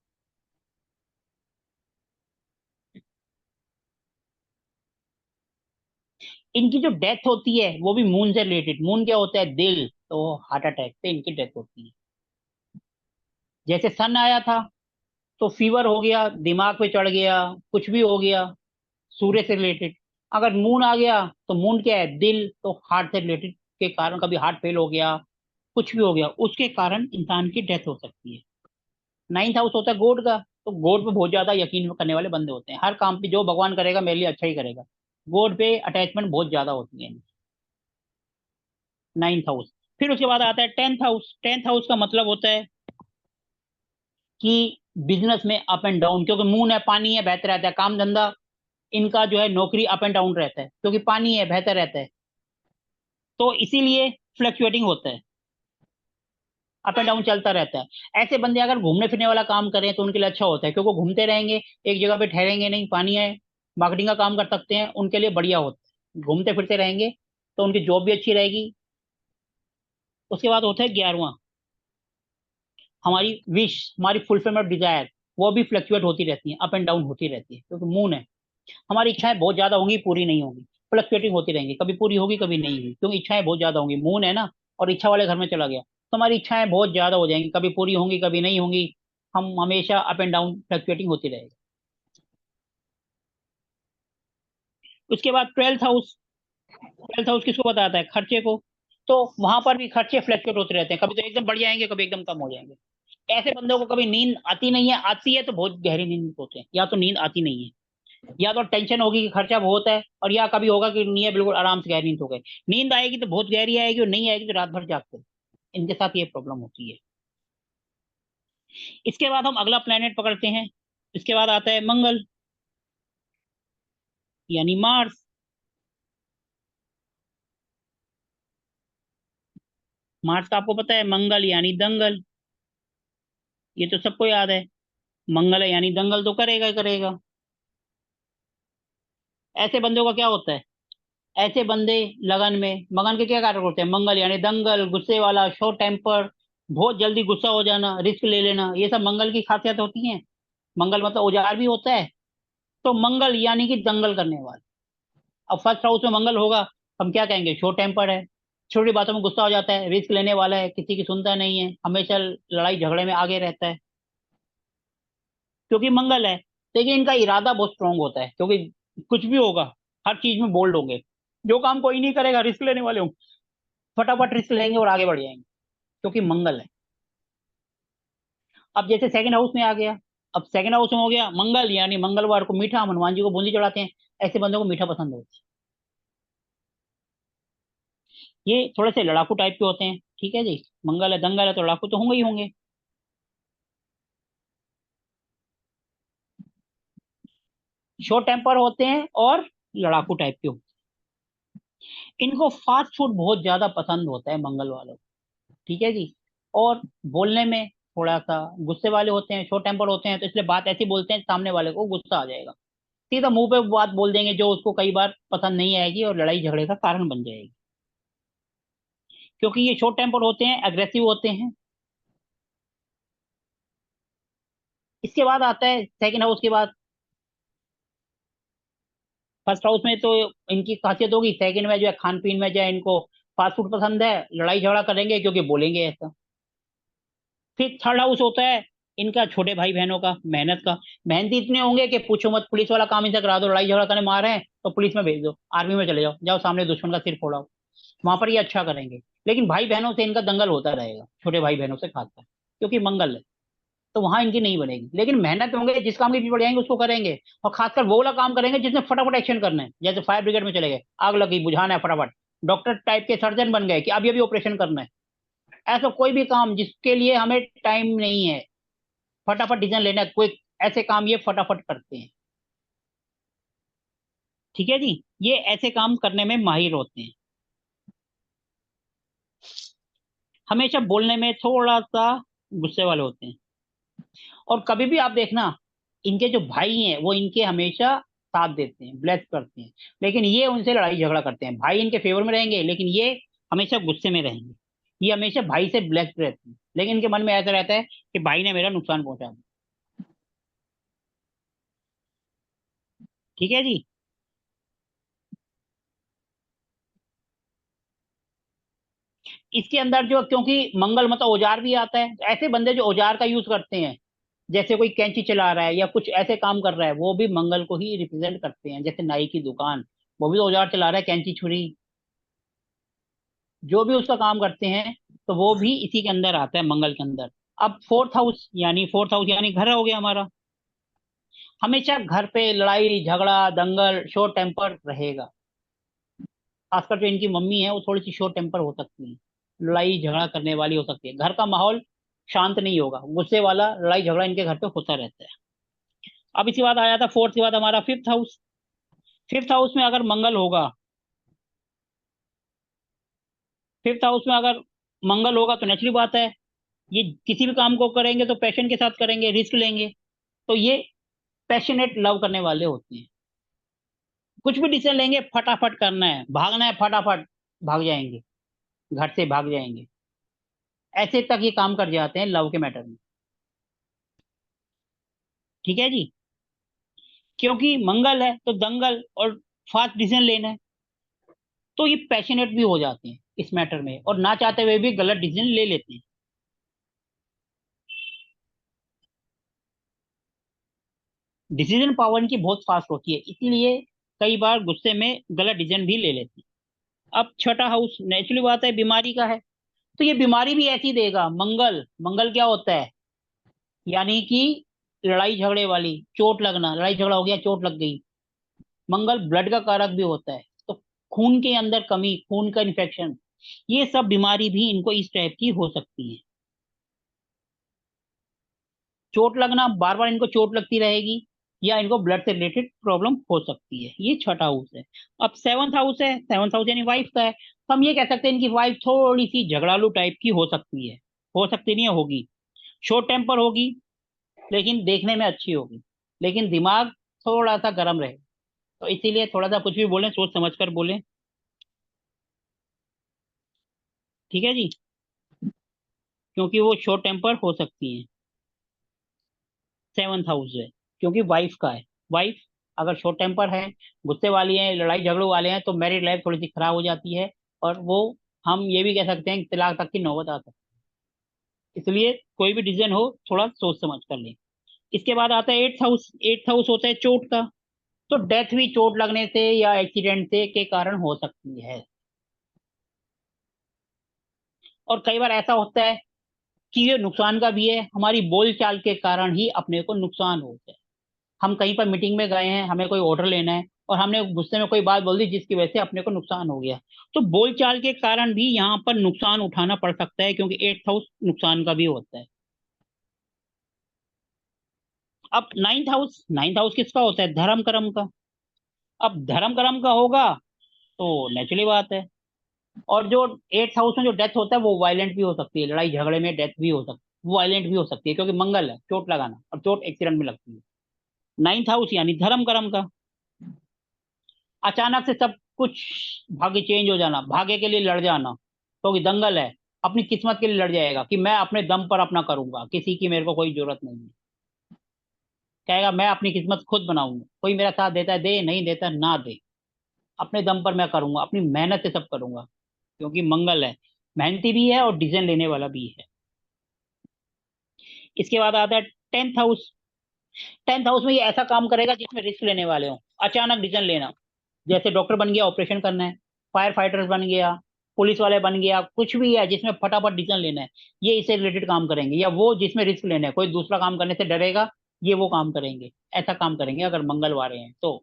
इनकी जो डेथ होती है वो भी मून से रिलेटेड, मून क्या होता है, दिल, तो हार्ट अटैक से इनकी डेथ होती है। जैसे सन आया था तो फीवर हो गया, दिमाग पे चढ़ गया, कुछ भी हो गया, सूर्य से रिलेटेड। अगर मून आ गया तो मून क्या है, दिल, तो हार्ट से रिलेटेड के कारण कभी हार्ट फेल हो गया, कुछ भी हो गया, उसके कारण इंसान की डेथ हो सकती है। नाइन्थ हाउस होता है गॉड का, तो गॉड पे बहुत ज्यादा यकीन करने वाले बंदे होते हैं, हर काम पे जो भगवान करेगा मेरे लिए अच्छा ही करेगा, गॉड पे अटैचमेंट बहुत ज्यादा होती है। नाइन्थ हाउस, फिर उसके बाद आता है 10th हाउस। 10th हाउस का मतलब होता है कि बिजनेस में अप एंड डाउन, क्योंकि मून है, पानी है, बहता रहता है, काम धंधा इनका जो है, नौकरी अप एंड डाउन रहता है, क्योंकि पानी है, बहता रहता है, तो इसीलिए फ्लक्चुएटिंग होता है, अप एंड डाउन चलता रहता है। ऐसे बंदे अगर घूमने फिरने वाला काम करें तो उनके लिए अच्छा होता है, क्योंकि वो घूमते रहेंगे, एक जगह पे ठहरेंगे नहीं, पानी है, मार्केटिंग का काम कर सकते हैं, उनके लिए बढ़िया होता है, घूमते फिरते रहेंगे, तो उनकी जॉब भी अच्छी रहेगी। उसके बाद होता है 11वां, हमारी विश, हमारी फुलफिलमेंट डिजायर, वो भी फ्लक्चुएट होती रहती है, अप एंड डाउन होती रहती है, क्योंकि मून है। हमारी इच्छाएं बहुत ज्यादा होंगी, पूरी नहीं होंगी, फ्लक्चुएटिंग होती रहेंगी, कभी पूरी होगी कभी नहीं होगी, क्योंकि इच्छाएं बहुत ज्यादा होंगी, मून है ना, और इच्छा वाले घर में चला गया, तो हमारी इच्छाएं बहुत ज्यादा हो जाएंगी, कभी पूरी होंगी कभी नहीं होंगी, हम हमेशा अप एंड डाउन फ्लक्चुएटिंग होती रहेगी। उसके बाद 12th हाउस। 12th हाउस किसको बताता है? खर्चे को। तो वहां पर भी खर्चे फ्लक्चुएट होते रहते हैं, कभी तो एकदम बढ़ जाएंगे, कभी एकदम कम हो जाएंगे। ऐसे बंदों को कभी नींद आती नहीं है, आती है तो बहुत गहरी नींद सोते हैं, या तो नींद आती नहीं है, या तो टेंशन होगी कि खर्चा बहुत है, और या कभी होगा कि नहीं है, बिल्कुल आराम से गहरी नींद हो गई। नींद आएगी तो बहुत गहरी आएगी, और नहीं आएगी तो रात भर जागते हैं। इनके साथ ये प्रॉब्लम होती है। इसके बाद हम अगला प्लेनेट पकड़ते हैं। इसके बाद आता है मंगल, यानी मार्स। मार्स का आपको पता है, मंगल यानी दंगल, ये तो सबको याद है। मंगल है यानी दंगल तो करेगा ही करेगा। ऐसे बंदों का क्या होता है? ऐसे बंदे लगन में, मगन के क्या कारक होते हैं? मंगल यानी दंगल, गुस्से वाला, शॉर्ट टेम्पर, बहुत जल्दी गुस्सा हो जाना, रिस्क ले लेना, ये सब मंगल की खासियत होती है। मंगल मतलब औजार भी होता है, तो मंगल यानी कि दंगल करने वाला। अब फर्स्ट हाउस में मंगल होगा, हम क्या कहेंगे? शॉर्ट टेम्पर है, छोटी बातों में गुस्सा हो जाता है, रिस्क लेने वाला है, किसी की सुनता नहीं है, हमेशा लड़ाई झगड़े में आगे रहता है, क्योंकि मंगल है। लेकिन इनका इरादा बहुत स्ट्रांग होता है, क्योंकि कुछ भी होगा, हर चीज में बोल्ड होंगे, जो काम कोई नहीं करेगा, रिस्क लेने वाले होंगे, फटाफट रिस्क लेंगे और आगे बढ़ जाएंगे, क्योंकि मंगल है। अब जैसे सेकंड हाउस में आ गया, अब सेकंड हाउस में हो गया मंगल, यानी मंगलवार को मीठा, हम हनुमान जी को बूंदी चढ़ाते हैं, ऐसे बंदों को मीठा पसंद होता है। ये थोड़े से लड़ाकू टाइप के होते हैं, ठीक है जी, मंगल है दंगल है तो लड़ाकू तो होंगे ही होंगे। शॉर्ट टेम्पर होते हैं और लड़ाकू टाइप के होते हैं। इनको फास्ट फूड बहुत ज्यादा पसंद होता है मंगल वालों को, ठीक है जी। और बोलने में थोड़ा सा गुस्से वाले होते हैं, शॉर्ट टेम्पर होते हैं, तो इसलिए बात ऐसी बोलते हैं सामने वाले को गुस्सा आ जाएगा, सीधा मुंह पे बात बोल देंगे जो उसको कई बार पसंद नहीं आएगी, और लड़ाई झगड़े का कारण बन जाएगी, क्योंकि ये शॉर्ट टेम्पर होते हैं, अग्रेसिव होते हैं। इसके बाद आता है सेकंड हाउस के बाद। फर्स्ट हाउस में तो इनकी खासियत होगी, सेकंड में जो है खान पीन में जो है इनको फास्ट फूड पसंद है, लड़ाई झगड़ा करेंगे क्योंकि बोलेंगे ऐसा। फिर थर्ड हाउस होता है इनका छोटे भाई बहनों का, मेहनत का। मेहनती इतने होंगे कि पूछो मत, पुलिस वाला काम इनसे करा दो, लड़ाई झगड़ा करने मार रहे हैं तो पुलिस में भेज दो, आर्मी में चले जाओ, जाओ सामने दुश्मन का सिर फोड़ाओ, वहां पर ये अच्छा करेंगे। लेकिन भाई बहनों से इनका दंगल होता रहेगा, छोटे भाई बहनों से खासकर, क्योंकि मंगल है, तो वहां इनकी नहीं बनेगी। लेकिन मेहनत होंगे, जिस काम के पीछे पड़ जाएंगे उसको करेंगे, और खासकर वो वाला काम करेंगे जिसमें फटाफट एक्शन करना है, जैसे फायर ब्रिगेड में चले गए, आग लगी बुझाना है फटाफट, डॉक्टर टाइप के सर्जन बन गए कि अभी अभी ऑपरेशन करना है। ऐसा कोई भी काम जिसके लिए हमें टाइम नहीं है, फटाफट डिसीजन लेना है, कोई ऐसे काम ये फटाफट करते हैं, ठीक है जी। ये ऐसे काम करने में माहिर होते हैं, हमेशा बोलने में थोड़ा सा गुस्से वाले होते हैं। और कभी भी आप देखना, इनके जो भाई हैं वो इनके हमेशा साथ देते हैं, ब्लेस करते हैं, लेकिन ये उनसे लड़ाई झगड़ा करते हैं। भाई इनके फेवर में रहेंगे, लेकिन ये हमेशा गुस्से में रहेंगे, ये हमेशा भाई से ब्लेस्ड रहते हैं, लेकिन इनके मन में ऐसा रहता है कि भाई ने मेरा नुकसान पहुंचा दिया, ठीक है जी। इसके अंदर जो, क्योंकि मंगल मतलब औजार भी आता है, तो ऐसे बंदे जो औजार का यूज करते हैं, जैसे कोई कैंची चला रहा है या कुछ ऐसे काम कर रहा है, वो भी मंगल को ही रिप्रेजेंट करते हैं। जैसे नाई की दुकान, वो भी औजार चला रहा है, कैंची छुरी, जो भी उसका काम करते हैं, तो वो भी इसी के अंदर आता है, मंगल के अंदर। अब फोर्थ हाउस यानी घर हो गया हमारा। हमेशा घर पे लड़ाई झगड़ा दंगल शॉर्ट टेम्पर रहेगा, खासकर जो इनकी मम्मी है वो थोड़ी सी शॉर्ट टेम्पर हो सकती है। लड़ाई झगड़ा करने वाली हो सकती है। घर का माहौल शांत नहीं होगा, गुस्से वाला लड़ाई झगड़ा इनके घर पे होता रहता है। अब इसके बाद आ जाता है फोर्थ के बाद हमारा फिफ्थ हाउस। फिफ्थ हाउस में अगर मंगल होगा, फिफ्थ हाउस में अगर मंगल होगा तो नेचुरली बात है, ये किसी भी काम को करेंगे तो पैशन के साथ करेंगे, रिस्क लेंगे। तो ये पैशनेट लव करने वाले होते हैं। कुछ भी डिसीजन लेंगे फटाफट करना है, भागना है फटाफट भाग जाएंगे, घर से भाग जाएंगे। ऐसे तक ये काम कर जाते हैं लव के मैटर में। ठीक है जी। क्योंकि मंगल है तो दंगल और फास्ट डिसीजन लेना है, तो ये पैशनेट भी हो जाते हैं इस मैटर में, और ना चाहते हुए भी गलत डिसीजन ले लेते हैं। डिसीजन पावर इनकी बहुत फास्ट होती है, इसीलिए कई बार गुस्से में गलत डिसीजन भी ले लेते हैं। अब छठा हाउस नेचुरली बात है बीमारी का है, तो ये बीमारी भी ऐसी देगा। मंगल, मंगल क्या होता है, यानी कि लड़ाई झगड़े वाली, चोट लगना, लड़ाई झगड़ा हो गया चोट लग गई। मंगल ब्लड का कारक भी होता है, तो खून के अंदर कमी, खून का इन्फेक्शन, ये सब बीमारी भी इनको इस टाइप की हो सकती है। चोट लगना, बार बार इनको चोट लगती रहेगी, या इनको ब्लड से रिलेटेड प्रॉब्लम हो सकती है। ये छठा हाउस है। अब सेवंथ हाउस है, सेवंथ हाउस यानी वाइफ का है, तो हम ये कह सकते हैं इनकी वाइफ थोड़ी सी झगड़ालू टाइप की हो सकती है। हो सकती नहीं है, होगी। शॉर्ट टेम्पर होगी, लेकिन देखने में अच्छी होगी, लेकिन दिमाग थोड़ा सा गर्म रहे। तो इसीलिए थोड़ा सा कुछ भी बोलें सोच समझ कर बोलें। ठीक है जी। क्योंकि वो शॉर्ट टेम्पर हो सकती है। सेवंथ हाउस है, क्योंकि वाइफ का है। वाइफ अगर शॉर्ट टेम्पर है, गुस्से वाली है, लड़ाई झगड़ों वाले हैं, तो मैरिड लाइफ थोड़ी सी खराब हो जाती है। और वो, हम ये भी कह सकते हैं कि तलाक तक की नौबत आ सकती है। इसलिए कोई भी डिसीजन हो थोड़ा सोच समझ कर लें। इसके बाद आता है एट्थ हाउस। एट्थ हाउस होता है चोट का, तो डेथ भी चोट लगने से या एक्सीडेंट से के कारण हो सकती है। और कई बार ऐसा होता है कि ये नुकसान का भी है, हमारी बोल चाल के कारण ही अपने को नुकसान होता है। हम कहीं पर मीटिंग में गए हैं, हमें कोई ऑर्डर लेना है, और हमने गुस्से में कोई बात बोल दी जिसकी वजह से अपने को नुकसान हो गया। तो बोलचाल के कारण भी यहाँ पर नुकसान उठाना पड़ सकता है, क्योंकि एट्थ हाउस नुकसान का भी होता है। अब नाइन्थ हाउस, नाइन्थ हाउस किसका होता है, धर्म कर्म का। अब धर्म कर्म का होगा तो नेचुरली बात है। और जो एट्थ हाउस में जो डेथ होता है वो वायलेंट भी हो सकती है, लड़ाई झगड़े में डेथ भी हो सकती है, वो वायलेंट भी हो सकती है, क्योंकि मंगल है, चोट लगाना, और चोट एक्सीडेंट में लगती है। नाइन्थ हाउस यानी धर्म कर्म का। अचानक से सब कुछ, भाग्य चेंज हो जाना, भाग्य के लिए लड़ जाना, क्योंकि दंगल है, अपनी किस्मत के लिए लड़ जाएगा कि मैं अपने दम पर अपना करूंगा, किसी की मेरे को कोई जरूरत नहीं है। कहेगा मैं अपनी किस्मत खुद बनाऊंगा, कोई मेरा साथ देता है दे, नहीं देता ना दे, अपने दम पर मैं करूंगा, अपनी मेहनत से सब करूंगा। क्योंकि मंगल है, मेहनती भी है और डिसीजन लेने वाला भी है। इसके बाद आता है टेंथ हाउस। टेंथ हाउस में ये ऐसा काम करेगा जिसमें रिस्क लेने वाले हो, अचानक डिसीजन लेना। जैसे डॉक्टर बन गया, ऑपरेशन करना है, फायर फाइटर्स बन गया, पुलिस वाले बन गया, कुछ भी है जिसमें फटाफट डिसीजन लेना है, ये इससे रिलेटेड काम करेंगे। या वो जिसमें रिस्क लेना है, कोई दूसरा काम करने से डरेगा, ये वो काम करेंगे। ऐसा काम करेंगे अगर मंगलवार हैं तो।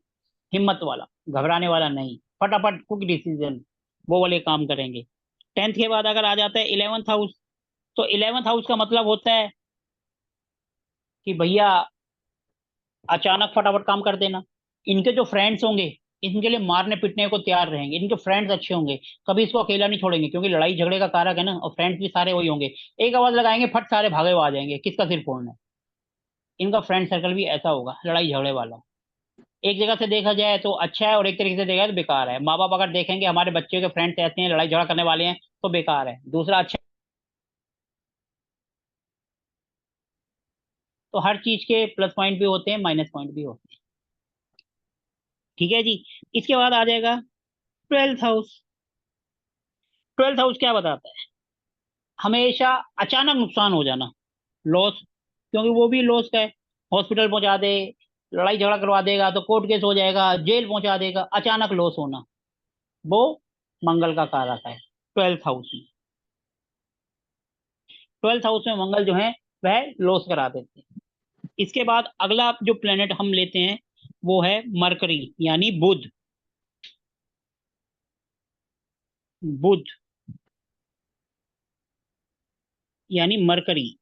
हिम्मत वाला, घबराने वाला नहीं, फटाफट क्विक डिसीजन, वो वाले काम करेंगे। टेंथ के बाद अगर आ जाता है इलेवंथ हाउस, तो इलेवंथ हाउस का मतलब होता है कि भैया अचानक फटाफट काम कर देना। इनके जो फ्रेंड्स होंगे, इनके लिए मारने पीटने को तैयार रहेंगे, इनके फ्रेंड्स अच्छे होंगे, कभी इसको अकेला नहीं छोड़ेंगे, क्योंकि लड़ाई झगड़े का कारक है ना, और फ्रेंड्स भी सारे वही होंगे। एक आवाज लगाएंगे फट सारे भागे हुए आ जाएंगे, किसका सिर फोड़ना है। इनका फ्रेंड सर्कल भी ऐसा होगा, लड़ाई झगड़े वाला। एक जगह से देखा जाए तो अच्छा है, और एक तरीके से देखा जाए तो बेकार है। माँ बाप अगर देखेंगे हमारे बच्चे के फ्रेंड्स ऐसे हैं, लड़ाई झगड़ा करने वाले हैं, तो बेकार है। दूसरा अच्छा, तो हर चीज के प्लस पॉइंट भी होते हैं, माइनस पॉइंट भी होते हैं। ठीक है जी। इसके बाद आ जाएगा ट्वेल्थ हाउस। ट्वेल्थ हाउस क्या बताता है, हमेशा अचानक नुकसान हो जाना, लॉस, क्योंकि वो भी लॉस का है। हॉस्पिटल पहुंचा दे, लड़ाई झगड़ा करवा देगा तो कोर्ट केस हो जाएगा, जेल पहुंचा देगा, अचानक लॉस होना, वो मंगल का कारक है ट्वेल्थ हाउस में। ट्वेल्थ हाउस में मंगल जो है वह लॉस करा देते हैं। इसके बाद अगला जो प्लेनेट हम लेते हैं वो है मरकरी, यानी बुध। बुध यानी मरकरी।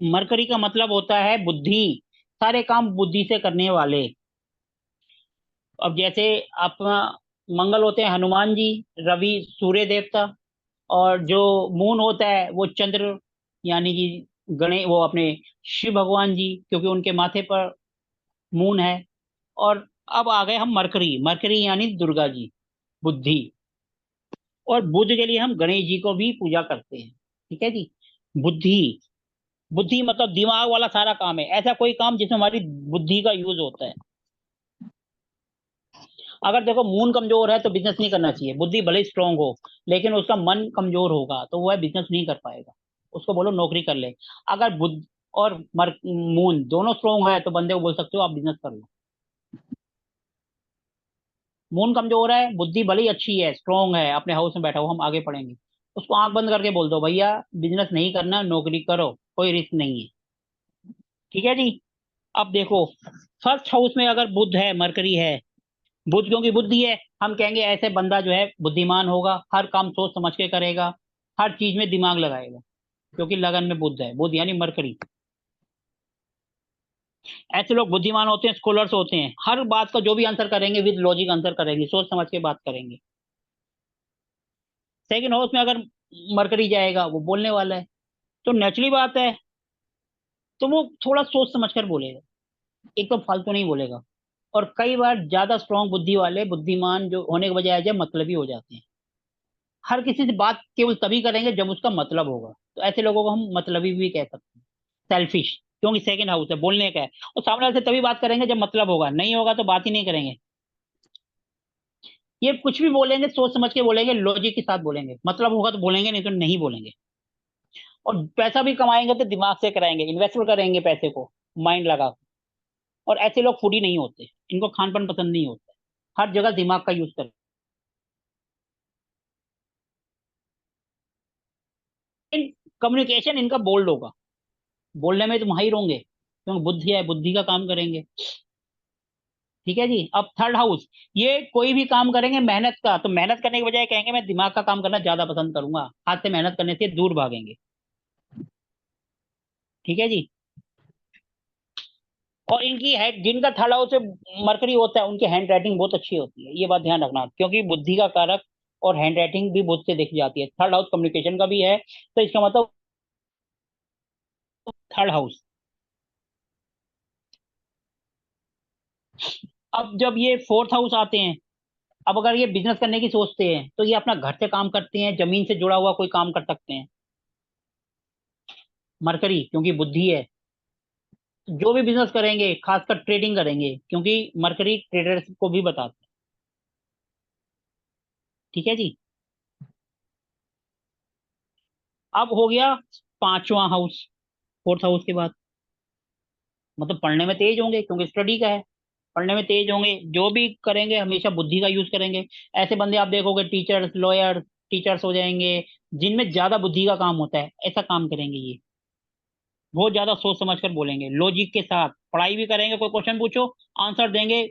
मरकरी का मतलब होता है बुद्धि, सारे काम बुद्धि से करने वाले। अब जैसे अपना मंगल होते हैं हनुमान जी, रवि सूर्य देवता, और जो मून होता है वो चंद्र, यानी कि गणे वो अपने शिव भगवान जी, क्योंकि उनके माथे पर मून है। और अब आ गए हम मरकरी, मरकरी यानी दुर्गा जी, बुद्धि। और बुद्ध के लिए हम गणेश जी को भी पूजा करते हैं। ठीक है जी। बुद्धि, बुद्धि मतलब दिमाग वाला सारा काम है, ऐसा कोई काम जिसमें हमारी बुद्धि का यूज होता है। अगर देखो मून कमजोर है तो बिजनेस नहीं करना चाहिए, बुद्धि भले स्ट्रांग हो, लेकिन उसका मन कमजोर होगा तो वह बिजनेस नहीं कर पाएगा, उसको बोलो नौकरी कर ले। अगर बुद्ध और मून दोनों स्ट्रांग है तो बंदे को बोल सकते हो आप बिजनेस कर लो। मून कमजोर है, बुद्धि भले ही अच्छी है, स्ट्रांग है, अपने हाउस में बैठा हो, हम आगे पढ़ेंगे, उसको आंख बंद करके बोल दो भैया बिजनेस नहीं करना, नौकरी करो, कोई रिस्क नहीं है। ठीक है जी। अब देखो, फर्स्ट हाउस में अगर बुध है, मरकरी है, बुध क्योंकि बुद्धि है, हम कहेंगे ऐसे बंदा जो है बुद्धिमान होगा, हर काम सोच समझ के करेगा, हर चीज में दिमाग लगाएगा, क्योंकि लगन में बुध है, बुध यानी मरकरी। ऐसे लोग बुद्धिमान होते हैं, स्कॉलर्स होते हैं, हर बात का जो भी आंसर करेंगे विद लॉजिक आंसर करेंगे, सोच समझ के बात करेंगे। सेकंड हाउस में अगर मरकरी जाएगा, वो बोलने वाला है, तो नेचुरली बात है, तो वो थोड़ा सोच समझ कर बोलेगा, एक तो फालतू नहीं बोलेगा। और कई बार ज्यादा स्ट्रांग बुद्धि वाले बुद्धिमान जो होने के बजाय जब मतलबी हो जाते हैं, हर किसी से बात केवल तभी करेंगे जब उसका मतलब होगा, तो ऐसे लोगों को हम मतलबी भी कह सकते हैं। सेल्फिश, क्योंकि सेकंड हाउस है, बोलने का है, और सामने वाले से तभी बात करेंगे जब मतलब होगा, नहीं होगा तो बात ही नहीं करेंगे। ये कुछ भी बोलेंगे सोच समझ के बोलेंगे, लॉजिक के साथ बोलेंगे, मतलब होगा तो बोलेंगे, नहीं तो नहीं बोलेंगे। और पैसा भी कमाएंगे तो दिमाग से कराएंगे, इन्वेस्टमेंट करेंगे पैसे को माइंड लगा के। और ऐसे लोग फूडी नहीं होते, इनको खान पान पसंद नहीं होता, हर जगह दिमाग का यूज करें। कम्युनिकेशन इनका बोल्ड होगा, बोलने में तो माहिर होंगे, क्योंकि बुद्धि है, बुद्धि का काम करेंगे। ठीक है जी। अब थर्ड हाउस, ये कोई भी काम करेंगे मेहनत का, तो मेहनत करने के बजाय कहेंगे मैं दिमाग का काम करना ज्यादा पसंद करूंगा, हाथ से मेहनत करने से दूर भागेंगे। ठीक है जी। और इनकी है, जिनका थर्ड हाउस से मरकरी होता है, उनकी हैंड राइटिंग बहुत अच्छी होती है, ये बात ध्यान रखना, क्योंकि बुद्धि का कारक और हैंड राइटिंग भी बुद्ध से देखी जाती है, थर्ड हाउस कम्युनिकेशन का भी है, तो इसका मतलब थर्ड हाउस। अब जब ये फोर्थ हाउस आते हैं, अब अगर ये बिजनेस करने की सोचते हैं तो ये अपना घर से काम करते हैं, जमीन से जुड़ा हुआ कोई काम कर सकते हैं, मरकरी क्योंकि बुद्धि है। जो भी बिजनेस करेंगे, खासकर ट्रेडिंग करेंगे, क्योंकि मरकरी ट्रेडर्स को भी बताता है। ठीक है जी। अब हो गया पांचवा हाउस, फोर्थ हाउस के बाद, मतलब पढ़ने में तेज होंगे क्योंकि स्टडी का है, पढ़ने में तेज होंगे, जो भी करेंगे हमेशा बुद्धि का यूज करेंगे। ऐसे बंदे आप देखोगे टीचर्स, लॉयर, टीचर्स हो जाएंगे, जिनमें ज्यादा बुद्धि का काम होता है, ऐसा काम करेंगे ये, बहुत ज्यादा सोच समझ कर बोलेंगे, लॉजिक के साथ पढ़ाई भी करेंगे, कोई क्वेश्चन पूछो आंसर देंगे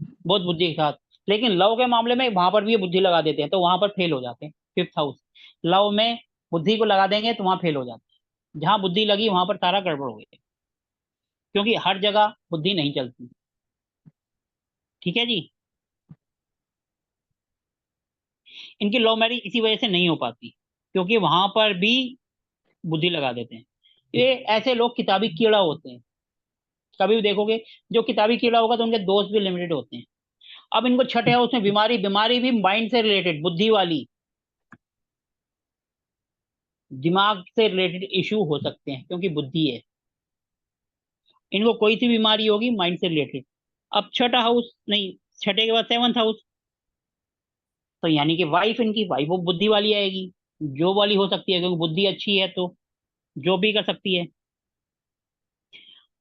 बहुत बुद्धि के साथ। लेकिन लव के मामले में वहां पर भी ये बुद्धि लगा देते हैं, तो वहां पर फेल हो जाते हैं। फिफ्थ हाउस, लव में बुद्धि को लगा देंगे तो वहां फेल हो जाते हैं, जहां बुद्धि लगी वहां पर सारा गड़बड़ हो गया, क्योंकि हर जगह बुद्धि नहीं चलती। ठीक है जी। इनकी लव मैरिज इसी वजह से नहीं हो पाती, क्योंकि वहां पर भी बुद्धि लगा देते हैं। ये ऐसे लोग किताबी कीड़ा होते हैं, कभी भी देखोगे, जो किताबी कीड़ा होगा तो उनके दोस्त भी लिमिटेड होते हैं। अब इनको छठे हाउस में बीमारी, बीमारी भी माइंड से रिलेटेड, बुद्धि वाली, दिमाग से रिलेटेड इशू हो सकते हैं, क्योंकि बुद्धि है, इनको कोई सी बीमारी होगी माइंड से रिलेटेड। अब छठा हाउस नहीं, छठे के बाद सेवंथ हाउस, तो यानी कि वाइफ, इनकी वाइफ वो बुद्धि वाली आएगी, जो वाली हो सकती है, क्योंकि बुद्धि अच्छी है तो जो भी कर सकती है।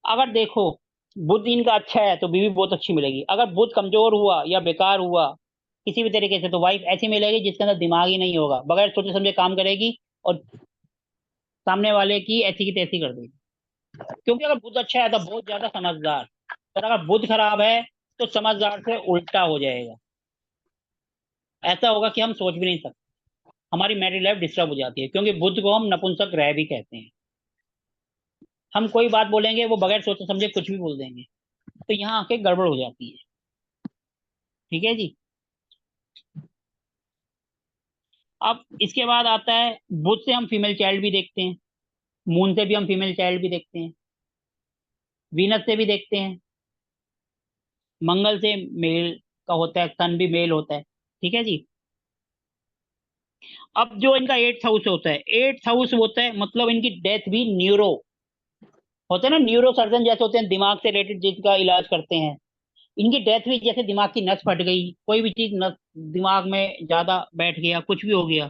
अगर देखो बुद्ध इनका अच्छा है तो बीवी बहुत अच्छी मिलेगी, अगर बुद्ध कमजोर हुआ या बेकार हुआ किसी भी तरीके से, तो वाइफ ऐसी मिलेगी जिसके अंदर दिमाग ही नहीं होगा, बगैर सोचे समझे काम करेगी, और सामने वाले की ऐसी की तैसी कर देगी। क्योंकि अगर बुद्ध अच्छा है तो बहुत ज्यादा समझदार, और अगर बुद्ध खराब है तो समझदार से उल्टा हो जाएगा, ऐसा होगा कि हम सोच भी नहीं सकते। हमारी मैरिड लाइफ डिस्टर्ब हो जाती है, क्योंकि बुध को हम नपुंसक ग्रह भी कहते हैं। हम कोई बात बोलेंगे वो बगैर सोचे समझे कुछ भी बोल देंगे, तो यहाँ आके गड़बड़ हो जाती है। ठीक है जी। अब इसके बाद आता है, बुध से हम फीमेल चाइल्ड भी देखते हैं, मून से भी हम फीमेल चाइल्ड भी देखते हैं, वीनस से भी देखते हैं, मंगल से मेल का होता है, सन भी मेल होता है। ठीक है जी। अब जो इनका एट्थ हाउस होता है, एट्थ हाउस होता है मतलब इनकी डेथ भी न्यूरो होते हैं ना, न्यूरो सर्जन जैसे होते हैं, दिमाग से रिलेटेड जिसका इलाज करते हैं। इनकी डेथ भी जैसे दिमाग की नस फट गई, कोई भी चीज नस दिमाग में ज्यादा बैठ गया, कुछ भी हो गया,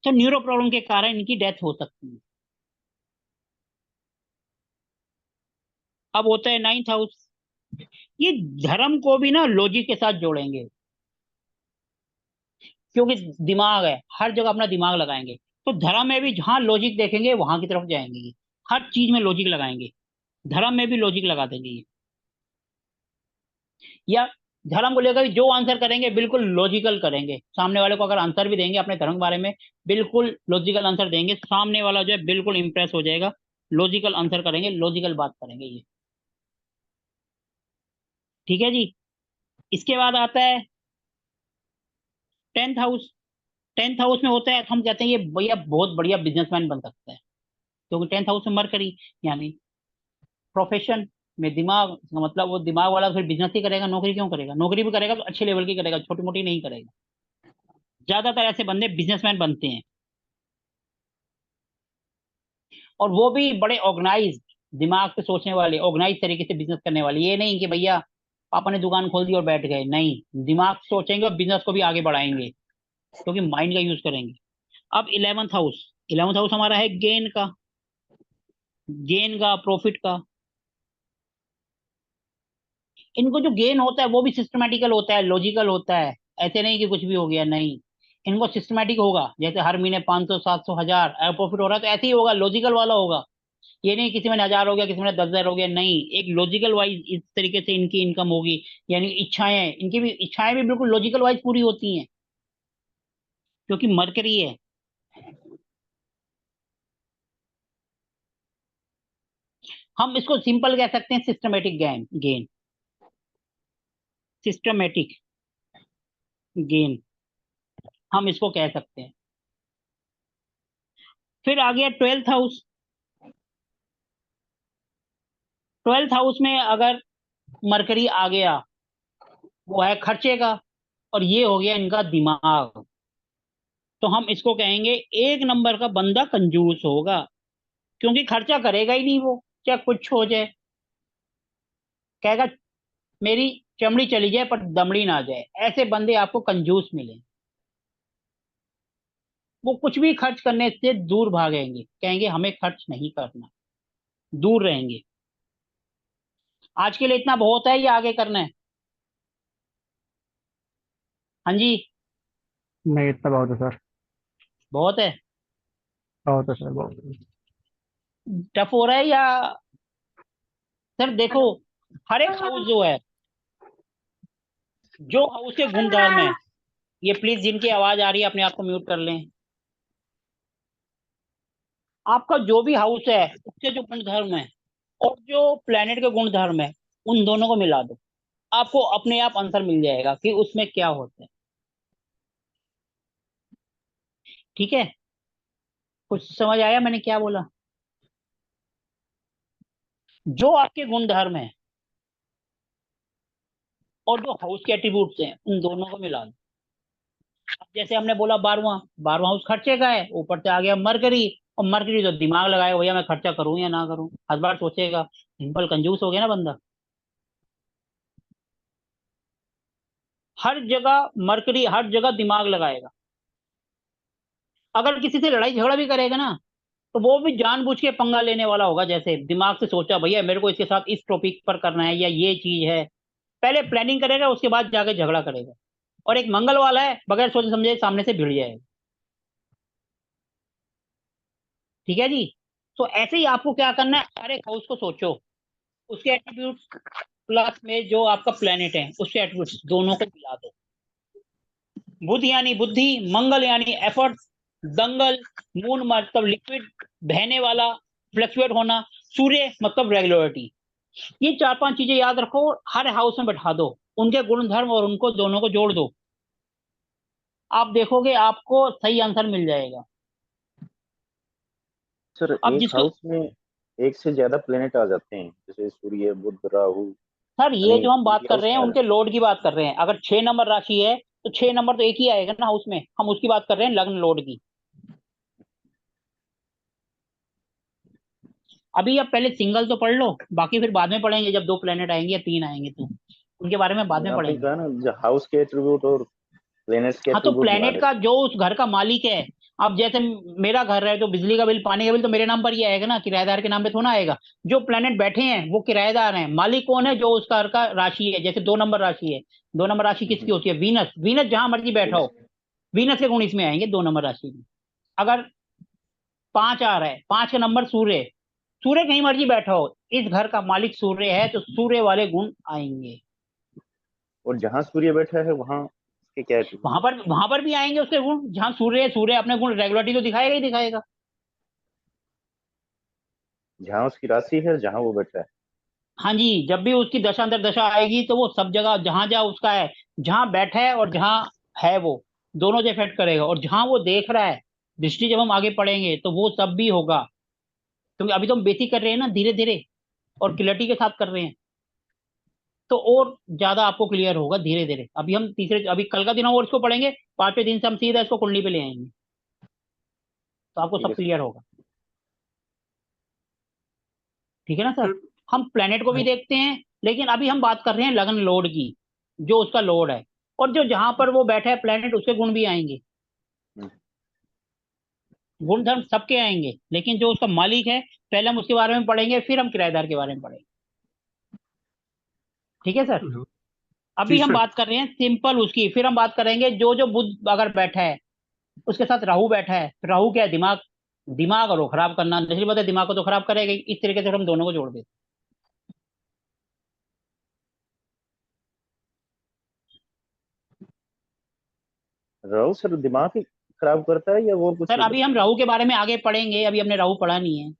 तो न्यूरो प्रॉब्लम के कारण इनकी डेथ हो सकती है। अब होता है नाइन्थ हाउस। ये धर्म को भी ना लॉजिक के साथ जोड़ेंगे, क्योंकि दिमाग है, हर जगह अपना दिमाग लगाएंगे। तो धर्म में भी जहां लॉजिक देखेंगे वहां की तरफ जाएंगे ये, हर चीज में लॉजिक लगाएंगे। धर्म में भी लॉजिक लगा देंगे ये। या धर्म को लेकर जो आंसर करेंगे बिल्कुल लॉजिकल करेंगे, सामने वाले को अगर आंसर भी देंगे अपने धर्म के बारे में, बिल्कुल लॉजिकल आंसर देंगे, सामने वाला जो है बिल्कुल इंप्रेस हो जाएगा। लॉजिकल आंसर करेंगे, लॉजिकल बात करेंगे ये। ठीक है जी। इसके बाद आता है टेंथ हाउस। टेंथ हाउस में होता है, हम कहते हैं ये भैया बहुत बढ़िया बिजनेसमैन बन सकता है, क्योंकि टेंथ हाउस में मरकरी, यानी प्रोफेशन में दिमाग, इसका मतलब वो दिमाग वाला फिर बिजनेस ही करेगा, नौकरी क्यों करेगा? नौकरी भी करेगा तो अच्छे लेवल की करेगा, छोटी मोटी नहीं करेगा। ज्यादातर ऐसे बंदे बिजनेसमैन बनते हैं, और वो भी बड़े ऑर्गेनाइज, दिमाग से सोचने वाले, ऑर्गेनाइज तरीके से बिजनेस करने वाले। ये नहीं कि भैया पापा ने दुकान खोल दी और बैठ गए, नहीं, दिमाग से सोचेंगे और बिजनेस को भी आगे बढ़ाएंगे, क्योंकि माइंड का यूज करेंगे। अब इलेवंथ हाउस, इलेवंथ हाउस हमारा है गेन का, गेन का, प्रॉफिट का। इनको जो गेन होता है वो भी सिस्टमेटिकल होता है, लॉजिकल होता है। ऐसे नहीं कि कुछ भी हो गया, नहीं, इनको सिस्टमेटिक होगा। जैसे हर महीने 500 700 1000 प्रॉफिट हो रहा है, तो ऐसे ही होगा, लॉजिकल वाला होगा। ये नहीं किसी में 1000 हो गया, किसी में 10,000 हो गया, नहीं, एक लॉजिकल वाइज इस तरीके से इनकी इनकम होगी। यानी इच्छाएं, इनकी भी इच्छाएं भी बिल्कुल लॉजिकल वाइज पूरी होती हैं, क्योंकि मरकरी है। हम इसको सिंपल कह सकते हैं, systematic gain, gain, systematic gain, हम इसको कह सकते हैं। फिर आ गया ट्वेल्थ हाउस। ट्वेल्थ हाउस में अगर मरकरी आ गया, वो है खर्चे का, और ये हो गया इनका दिमाग, तो हम इसको कहेंगे एक नंबर का बंदा कंजूस होगा, क्योंकि खर्चा करेगा ही नहीं वो, चाहे कुछ हो जाए। कहेगा मेरी चमड़ी चली जाए पर दमड़ी ना जाए, ऐसे बंदे आपको कंजूस मिले। वो कुछ भी खर्च करने से दूर भागेंगे, कहेंगे हमें खर्च नहीं करना, दूर रहेंगे। आज के लिए इतना बहुत है या आगे करना है? हाँ जी। नहीं, इतना बहुत है सर। बहुत है। बहुत है सर, बहुत है। टफ हो रहा है या? सर देखो, हर एक हाउस जो है, जो हाउस के गुण धर्म है, ये प्लीज जिनकी आवाज आ रही है अपने आप को म्यूट कर लें। आपका जो भी हाउस है उसके जो गुण धर्म है और जो प्लेनेट के गुण धर्म है, उन दोनों को मिला दो, आपको अपने आप आंसर मिल जाएगा कि उसमें क्या होता है। ठीक है, कुछ समझ आया मैंने क्या बोला? जो आपके गुण धर्म है और जो हाउस के एट्रीब्यूट्स हैं, उन दोनों को मिला दो। अब जैसे हमने बोला 12वां, 12वां हाउस खर्चे का है, ऊपर से आ गया मरकरी, और मरकरी तो दिमाग लगाएगा, भैया मैं खर्चा करूं या ना करूं, हर बार सोचेगा। सिंपल कंजूस हो गया ना बंदा। हर जगह मरकरी, हर जगह दिमाग लगाएगा। अगर किसी से लड़ाई झगड़ा भी करेगा ना, तो वो भी जानबूझ के पंगा लेने वाला होगा, जैसे दिमाग से सोचा भैया मेरे को इसके साथ इस टॉपिक पर करना है या ये चीज है, पहले प्लानिंग करेगा, उसके बाद जाके झगड़ा करेगा। और एक मंगल वाला है, बगैर सोचे समझे सामने से भिड़ जाएगा। ठीक है जी। तो ऐसे ही आपको क्या करना है, हर एक हाउस को सोचो, उसके एट्रीब्यूट्स प्लस में जो आपका प्लेनेट है उसके एट्रीब्यूट्स दोनों को मिला दो। बुध यानी बुद्धि, मंगल यानी एफर्ट, दंगल, मून मतलब लिक्विड बहने वाला, फ्लक्चुएट होना, सूर्य मतलब रेगुलरिटी। ये 4-5 चीजें याद रखो, हर हाउस में बैठा दो, उनके गुण धर्म और उनको दोनों को जोड़ दो, आप देखोगे आपको सही आंसर मिल जाएगा। सर अब एक जिसको, हाउस में एक से ज्यादा प्लेनेट आ जाते हैं, जैसे सूर्य, बुध, राहु, सर ये शनि, जो हम बात इनकी कर हाउस रहे हैं में आ उनके जाते लोड की बात कर रहे हैं। अगर 6 नंबर राशि है तो 6 नंबर तो एक ही आएगा ना हाउस में, हम उसकी बात कर रहे हैं लग्न लोड की। अभी आप पहले सिंगल तो पढ़ लो, बाकी फिर बाद में पढ़ेंगे जब 2 प्लेनेट आएंगे या 3 आएंगे तो उनके बारे में बाद हैं। में आपने पढ़ेंगे। कहा ना, जो हाउस के एट्रीब्यूट और प्लेनेट्स के हाँ तो एट्रीब्यूट बता प्लेनेट रहे का थे। जो उस घर का मालिक है, अब जैसे मेरा घर है तो बिजली का बिल, पानी का बिल तो मेरे नाम पर ही आएगा ना, किराएदार के नाम पे थोड़ा आएगा। जो प्लेनेट बैठे हैं वो किराएदार हैं, मालिक कौन है, जो उस घर का राशि है। जैसे 2 नंबर राशि है, 2 नंबर राशि किसकी होती है, वीनस। वीनस जहां मर्जी बैठा Venus। हो, वीनस के गुण इसमें आएंगे 2 नंबर राशि में। अगर 5 आ रहा है, 5 का नंबर सूर्य, सूर्य कहीं मर्जी बैठा हो, इस घर का मालिक सूर्य है तो सूर्य वाले गुण आएंगे। और जहाँ सूर्य बैठा है वहाँ उसके क्या एट्रीब्यूट? वहां पर भी आएंगे उसके गुण। जहां सूर्य है, सूर्य अपने गुण रेगुलरिटी तो दिखाएगा ही दिखाएगा। जहाँ उसकी राशि है, जहाँ वो बैठा है। हाँ जी, जब भी उसकी दशा अंतर दशा आएगी तो वो सब जगह जहां जहां उसका है, जहां बैठा है और जहां है वो दोनों से इफेक्ट करेगा। और जहां वो देख रहा है, दृष्टि जब हम आगे पढ़ेंगे तो वो सब भी होगा। क्योंकि अभी तो हम बेसिक कर रहे हैं ना, धीरे धीरे और क्लैरिटी के साथ कर रहे हैं, तो और ज्यादा आपको क्लियर होगा धीरे धीरे। अभी हम तीसरे, अभी कल का दिन हम और इसको पढ़ेंगे, 5वें दिन से हम सीधा इसको कुंडली पे ले आएंगे, तो आपको ठीक सब है सर। क्लियर होगा। ठीक है ना सर। सर हम प्लेनेट को भी देखते हैं, लेकिन अभी हम बात कर रहे हैं लगन लोड की, जो उसका लोड है। और जो जहां पर वो बैठा है प्लेनेट, उसके गुण भी आएंगे, हम्म, गुण धर्म सबके आएंगे। लेकिन जो उसका मालिक है, पहले हम उसके बारे में पढ़ेंगे, फिर हम किराएदार के बारे में पढ़ेंगे। ठीक है सर। हेलो। जी अभी हम सर। बात कर रहे हैं सिंपल उसकी, फिर हम बात करेंगे जो जो बुध अगर बैठा है, उसके साथ राहु बैठा है। राहु क्या है, दिमाग। दिमाग और वो खराब करना, नहीं पता, दिमाग को तो खराब करेगा ही। इस तरीके से हम दोनों को जोड़ देते राहु सर दिमाग ही खराब करता है या वो हैं। कुछ सर अभी हम राहु के बारे में आगे पढ़ेंगे, अभी हमने राहु पढ़ा नहीं है।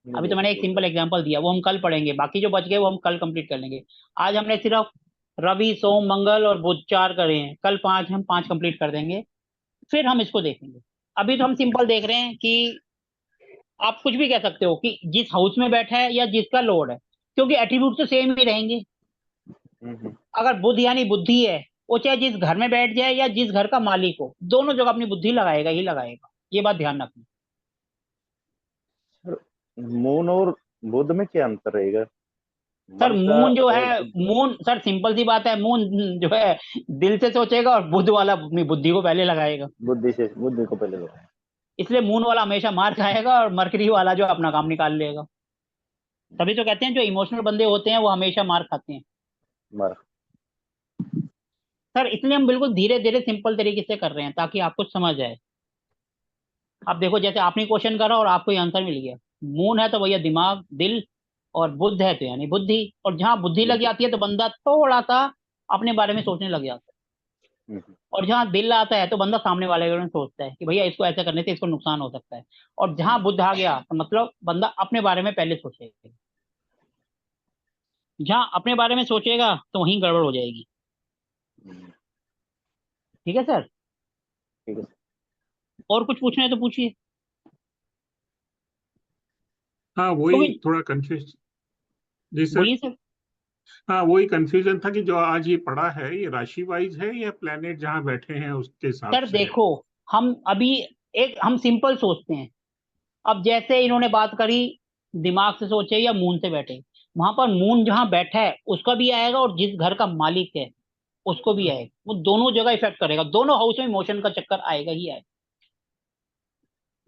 अभी तो मैंने एक सिंपल एग्जांपल दिया, वो हम कल पढ़ेंगे। बाकी जो बच गए वो हम कल कंप्लीट कर लेंगे। आज हमने सिर्फ रवि सोम मंगल और बुध 4 करे हैं, कल 5, हम 5 कंप्लीट कर देंगे, फिर हम इसको देखेंगे। अभी तो हम सिंपल देख रहे हैं कि आप कुछ भी कह सकते हो कि जिस हाउस में बैठा है या जिसका लोड है, क्योंकि एट्रीब्यूट तो सेम ही रहेंगे। हम्म। अगर बुध यानी बुद्धि है, वो चाहे जिस घर में बैठ जाए या जिस घर का मालिक हो, दोनों जगह अपनी बुद्धि लगाएगा ही लगाएगा, ये बात ध्यान रखना। सर मून और बुध में क्या अंतर रहेगा? सर मन का मून जो और है, बुद्धि। मून सर सिंपल सी बात है, मून जो है दिल से सोचेगा, और बुध वाला अपनी बुद्धि को पहले लगाएगा। बुद्धि को पहले लगाए। इसलिए मून वाला हमेशा मार खाएगा, और मरकरी वाला जो अपना काम निकाल लेगा। तभी तो कहते हैं जो इमोशनल बंदे होते हैं वो हमेशा मार खाते हैं। मार। सर इसलिए हम बिल्कुल धीरे धीरे सिंपल तरीके से कर रहे हैं ताकि आपको समझ आए। अब देखो, जैसे आपने क्वेश्चन करा और आपको आंसर मिल गया। मून है तो भैया दिमाग दिल, और बुद्ध है तो यानी बुद्धि। और जहां बुद्धि लग बुद्धि। जाती है तो बंदा थोड़ा सा अपने बारे में सोचने लग जाता है। हम्म। और जहां दिल आता है तो बंदा सामने वाले के बारे में सोचता है कि भैया इसको ऐसा करने से इसको नुकसान हो सकता है। और जहां बुद्ध आ गया तो मतलब बंदा अपने बारे में पहले सोचेगा। जहां अपने बारे में सोचेगा तो वहीं गड़बड़ हो जाएगी। हम्म। ठीक है सर। ठीक है। और कुछ पूछना है तो पूछिए। हाँ वही क्योंकि, थोड़ा कंफ्यूज। जी सर। बोलिए सर। हाँ वही कंफ्यूजन था कि जो आज ये पढ़ा है ये राशि वाइज है या प्लेनेट जहाँ बैठे हैं उसके हिसाब सर से है? देखो, हम अभी एक हम सिंपल सोचते हैं। अब जैसे इन्होंने बात करी, दिमाग से सोचे या मून से बैठे, वहां पर मून जहां बैठा है उसका भी आएगा, और जिस घर का मालिक है उसको भी आएगा। वो दोनों जगह इफेक्ट करेगा, दोनों हाउस में मोशन का चक्कर आएगा ही आएगा।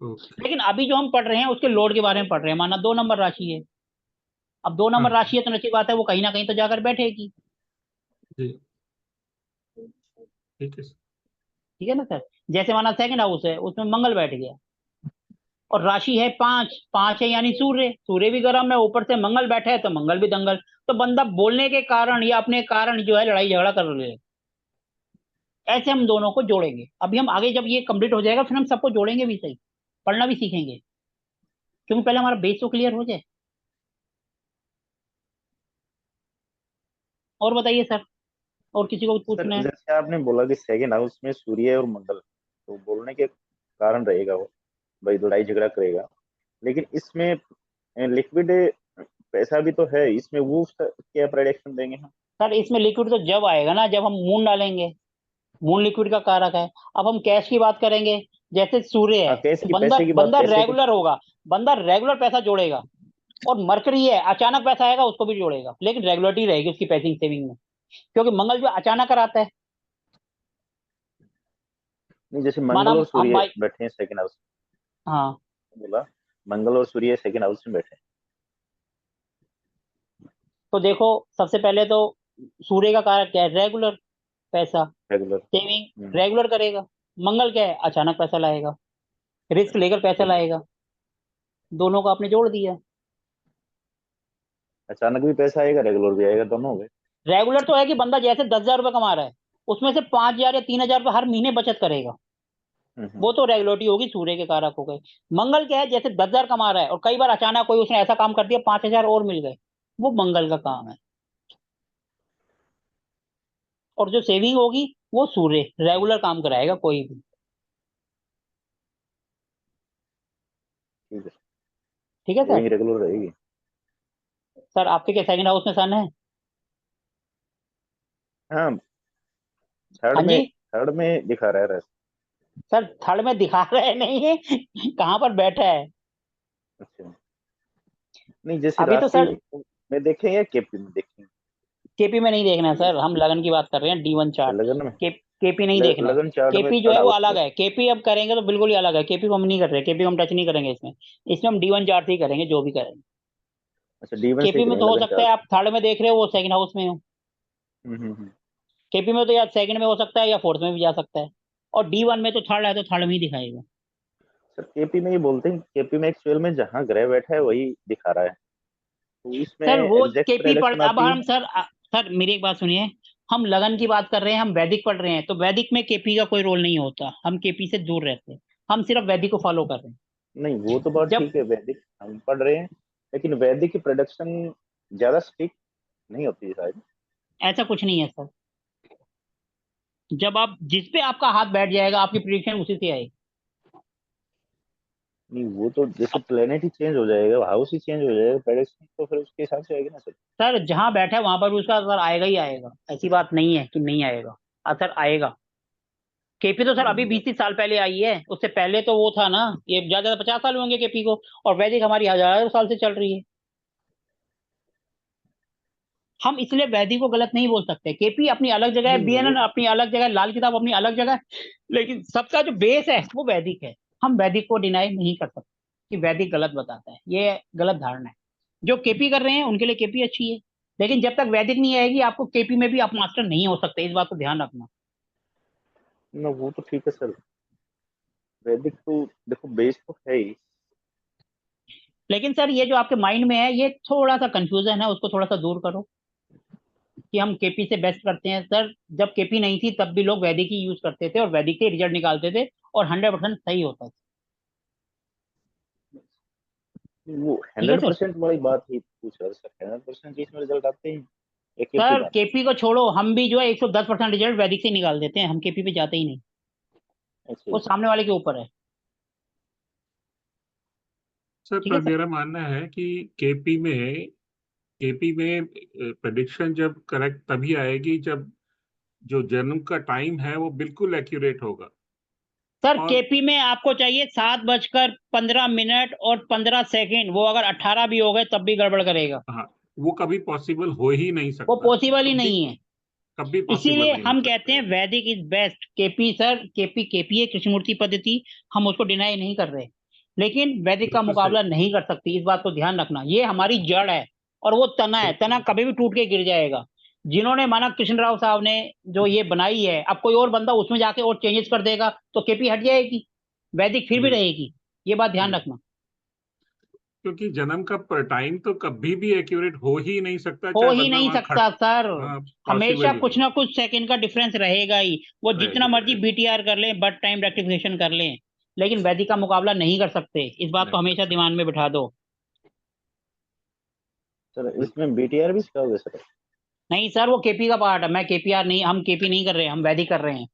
ओके। लेकिन अभी जो हम पढ़ रहे हैं उसके लोड के बारे में पढ़ रहे हैं। माना 2 नंबर राशि है, अब 2 नंबर हाँ राशि है तो निश्चित बात है वो कहीं ना कहीं तो जाकर बैठेगी। जी ठीक है सर। ठीक है ना सर। जैसे माना सेकंड हाउस है, उसमें मंगल बैठ गया, और राशि है 5, 5 है यानी सूर्य, सूर्य भी गर्म है, ऊपर से मंगल बैठा है तो मंगल भी दंगल। तो बंदा बोलने के कारण या अपने कारण जो है लड़ाई झगड़ा कर ले। ऐसे हम दोनों को जोड़ेंगे। अभी हम आगे जब ये कंप्लीट हो जाएगा फिर हम सबको जोड़ेंगे भी सही, पढ़ना भी सीखेंगे, क्योंकि पहले हमारा बेस तो क्लियर हो जाए। और बताइए सर, और किसी को कुछ सर पूछना है? जैसे आपने बोला कि सेकंड हाउस में सूर्य और मंगल, तो बोलने के कारण रहेगा वो भाई लड़ाई झगड़ा करेगा, लेकिन इसमें लिक्विड पैसा भी तो है इसमें, वो उसका क्या प्रेडिक्शन देंगे हम? सर इसमें लिक्विड तो जब आएगा ना जब हम मून डालेंगे, मून लिक्विड का कारक है। अब हम कैश की बात करेंगे, जैसे सूर्य हाँ है कैश तो की, बंदा पैसे की बात, बंदा पैसे को। रेगुलर होगा, बंदा रेगुलर पैसा जोड़ेगा। और मरकरी है, अचानक पैसा आएगा उसको भी जोड़ेगा, लेकिन रेगुलरिटी रहेगी उसकी पैसिंग सेविंग में, क्योंकि मंगल जो अचानक कराता है। नहीं जैसे माना मंगल और हम सूर्य बाई, बैठे हैं सेकंड हाउस हाँ, में, बोला मंगल और सूर्य सेकंड हाउस में बैठे तो देखो सबसे पहले तो सूर्य का कारक क्या है? रेगुलर पैसा हैं रेगुलर। सेविंग, रेगुलर करेगा। मंगल क्या है? अचानक पैसा लाएगा, रिस्क लेकर पैसा ठीक है। लाएगा। दोनों को आपने जोड़ दिया। अचानक भी पैसा आएगा, रेगुलर भी आएगा, दोनों हो गए। रेगुलर तो है कि बंदा जैसे 10,000 रुपये कमा रहा है उसमें से 5,000 या 3,000 रुपये हर महीने बचत करेगा, हम्म। वो तो रेगुलरिटी होगी, सूर्य के कारक हो गए। मंगल क्या है? जैसे 10,000 कमा रहा है और कई बार अचानक कोई उसने ऐसा काम कर दिया 5,000 और मिल गए, वो मंगल का काम है। और जो सेविंग होगी वो सूर्य रेगुलर काम कराएगा कोई भी। ठीक है, ठीक है सर। सेविंग रेगुलर रहेगी। सर आपके क्या सेकंड हाउस में सन है? हाँ, थर्ड हाँ में, जी। थर्ड में दिखा रहा है रस। सर थर्ड में दिखा रहे नहीं है कहाँ पर बैठा है? अच्छा, नहीं जैसे अभी तो राशि सर में देखें या केपी में देखें? केपी में नहीं देखना है सर, हम लगन की बात कर रहे हैं, D1 अच्छा चार्ट। लगन में, केपी नहीं देखना है। लगन चार्ट में केपी जो थर्ड है वो हाउस अलग में। है, केपी अब करेंगे तो बिल्कुल ही अलग है, केपी को हम नहीं कर रहे, केपी को हम टच नहीं करेंगे इसमें। इसमें हम D1 चार्ट ही करेंगे जो भी करेंगे। अच्छा डी वन से ही केपी में तो करेंगे हो लगन सकता है चार्ट। आप थर्ड में देख रहे हो वो सेकंड हाउस में हो, हम्म। केपी में तो या सेकंड में हो सकता है या फोर्थ में भी जा सकता है, और D1 में तो थर्ड है तो थर्ड में ही दिखाएगा। सर केपी में ये बोलते हैं, केपी में एक्चुअल में जहाँ ग्रह बैठा है वही दिखा रहा है, तो इसमें सर वो एग्जैक्ट केपी पढ़, प्रेडिक्शन अब आती हम है। सर सर मेरी एक बात सुनिए, हम लगन की बात कर रहे हैं, हम वैदिक पढ़ रहे हैं, तो वैदिक में केपी का कोई रोल नहीं होता, हम केपी से दूर रहते हैं, हम सिर्फ वैदिक को फॉलो कर रहे हैं। नहीं वो तो बात जब ठीक है, वैदिक हम पढ़ रहे हैं, लेकिन वैदिक की प्रोडक्शन ज्यादा स्ट्रिक्ट नहीं होती है शायद। ऐसा कुछ नहीं है सर, जब आप जिस पे आपका हाथ बैठ जाएगा आपकी प्रिडिक्शन उसी से आएगी। नहीं वो तो जैसे प्लेनेट ही चेंज हो जाएगा, हाउस ही चेंज हो जाएगा, प्रेडिक्शन तो फिर उसके हिसाब से आएगी ना सर। सर जहां बैठा है वहां पर भी उसका असर आएगा ही आएगा, ऐसी बात नहीं है कि नहीं आएगा, असर आएगा। केपी तो सर अभी वो 20-30 साल पहले आई है, उससे पहले तो वो था ना, ये ज्यादा ज्यादा 50 साल होंगे केपी को, और वैदिक हमारी हजारों साल से चल रही है। हम इसलिए वैदिक को गलत नहीं बोल सकते, केपी अपनी अलग जगह है, नहीं BNN वो अपनी अलग जगह है, लाल किताब अपनी अलग जगह है, लेकिन सबका जो बेस है वो वैदिक है। हम वैदिक को डिनाई नहीं कर सकते कि वैदिक गलत बताता है, ये गलत धारणा है। जो केपी कर रहे हैं उनके लिए केपी अच्छी है, लेकिन जब तक वैदिक नहीं आएगी आपको केपी में भी आप मास्टर नहीं हो सकते, इस बात को ध्यान रखना। ना वो तो ठीक है सर, वैदिक तो देखो बेस तो है ही। लेकिन सर ये जो आपके माइंड में है ये थोड़ा सा कंफ्यूजन है, उसको थोड़ा सा दूर करो कि हम केपी से बेस्ट करते हैं। सर जब केपी नहीं थी तब भी लोग वैदिक ही यूज करते थे और वैदिक के रिजल्ट निकालते थे, और 100% सही होता था। वो ठीक है हंड्रेड सर। परसेंट वाली बात ही पूछ रहा था सर, 100% इसमें रिजल्ट आते हैं, एक एक की सर बात। केपी को छोड़ो, हम भी जो है 110% रिजल्ट वैदिक से निकाल देते हैं, हम केपी पे जाते ही नहीं, अच्छा वो जी। सामने वाले के ऊपर है। सर ठीक है पर सर। मेरा मानना है कि केपी में प्रेडिक्शन जब करेक्ट तभी आएगी जब जो जन्म का टाइम है वो बिल्कुल एक्यूरेट होगा। सर और केपी में आपको चाहिए 7:15 और 15 सेकेंड, वो अगर 18 भी हो गए तब भी गड़बड़ करेगा, हाँ, वो कभी पॉसिबल हो ही नहीं वो सकता, पॉसिबल ही कभी नहीं है। कभी पॉसिबल इसीलिए नहीं हो हम सकता कहते हैं है। वैदिक is best. KP sir, KP है कृष्णमूर्ति पद्धति, हम उसको डिनाई नहीं कर रहे, लेकिन वैदिक का बिल्कुल सही। मुकाबला नहीं कर सकती, इस बात को ध्यान रखना, ये हमारी जड़ है और वो तना है, बिल्कुल। तना कभी भी टूट के गिर जाएगा। जिन्होंने माना कृष्ण राव साहब ने जो ये बनाई है, अब कोई और बंदा उसमें जाके और चेंजेस कर देगा तो केपी हट जाएगी, वैदिक फिर भी बिल्कुल। रहेगी, ये बात ध्यान बिल्कुल रखना। क्योंकि जन्म का टाइम तो कभी भी एक्यूरेट हो ही नहीं सकता, हो चाहे ही बंदा नहीं वहां सकता सर। हमेशा पॉसिबल कुछ ना कुछ सेकंड का डिफरेंस रहेगा ही। वो जितना रहेगा। मर्जी बीटीआर कर लें, बट टाइम रेक्टिफिकेशन कर लें, लेकिन वैदिक का मुकाबला नहीं कर सकते। इस बात को नहीं हमेशा दिमाग में बिठा दो। सर इसमें बीटीआर भी सिखाओगे सर? नहीं सर, वो केपी का पार्ट है। मैं केपीआर नहीं, हम केपी नहीं कर रहे हैं, हम वैदिक कर रहे हैं।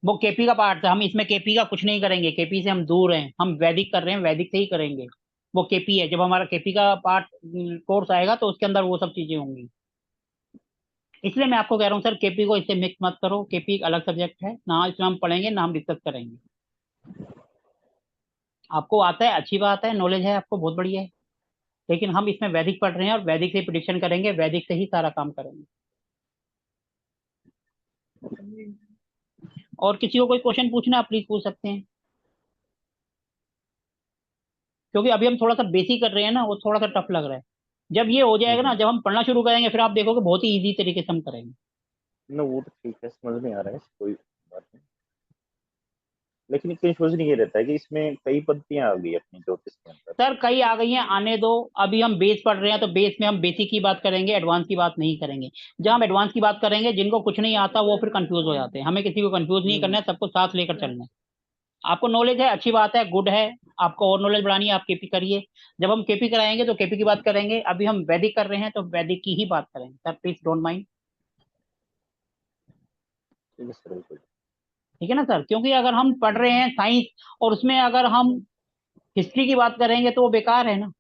वो केपी का पार्ट था, हम इसमें केपी का कुछ नहीं करेंगे। केपी से हम दूर हैं, हम वैदिक कर रहे हैं, वैदिक से ही करेंगे। वो केपी है, जब हमारा केपी का पार्ट कोर्स आएगा तो उसके अंदर वो सब चीजें होंगी। इसलिए मैं आपको कह रहा हूँ सर, केपी को इससे मिक्स मत करो। केपी एक अलग सब्जेक्ट है ना, इसमें हम पढ़ेंगे ना हम डिस्कस करेंगे। आपको आता है, अच्छी बात है, नॉलेज है आपको, बहुत बढ़िया है। लेकिन हम इसमें वैदिक पढ़ रहे हैं और वैदिक से प्रिडिक्शन करेंगे, वैदिक से ही सारा काम करेंगे। और किसी को कोई क्वेश्चन पूछना आप प्लीज पूछ सकते हैं, क्योंकि अभी हम थोड़ा सा बेसिक कर रहे हैं ना, वो थोड़ा सा टफ लग रहा है। जब ये हो जाएगा ना, हम्म। जब हम पढ़ना शुरू करेंगे, फिर आप देखोगे बहुत ही इजी तरीके से हम करेंगे। ना वो तो ठीक है, समझ में आ रहा है, कोई बात नहीं। लेकिन कंफ्यूजन ये रहता है कि इसमें कई पद्धतियां आ गई अपनी ज्योतिष के अंदर। सर कई आ गई हैं, आने दो। अभी हम बेस पढ़ रहे हैं, तो बेस में हम बेसिक की बात करेंगे, एडवांस की बात नहीं करेंगे। जब हम एडवांस की बात करेंगे, जिनको कुछ नहीं आता वो फिर कंफ्यूज हो जाते हैं। हमें किसी को कंफ्यूज नहीं करना है, सबको साथ लेकर चलना है। आपको नॉलेज है, अच्छी बात है, गुड है। आपको और नॉलेज बढ़ानी है, आप केपी करिए। जब हम केपी कराएंगे तो केपी की बात करेंगे। अभी हम वैदिक कर रहे हैं तो वैदिक की ही बात करेंगे सर, प्लीज डोंट माइंड। ठीक है सर, बिल्कुल। ठीक है ना सर, क्योंकि अगर हम पढ़ रहे हैं साइंस और उसमें अगर हम हिस्ट्री की बात करेंगे तो वो बेकार है ना।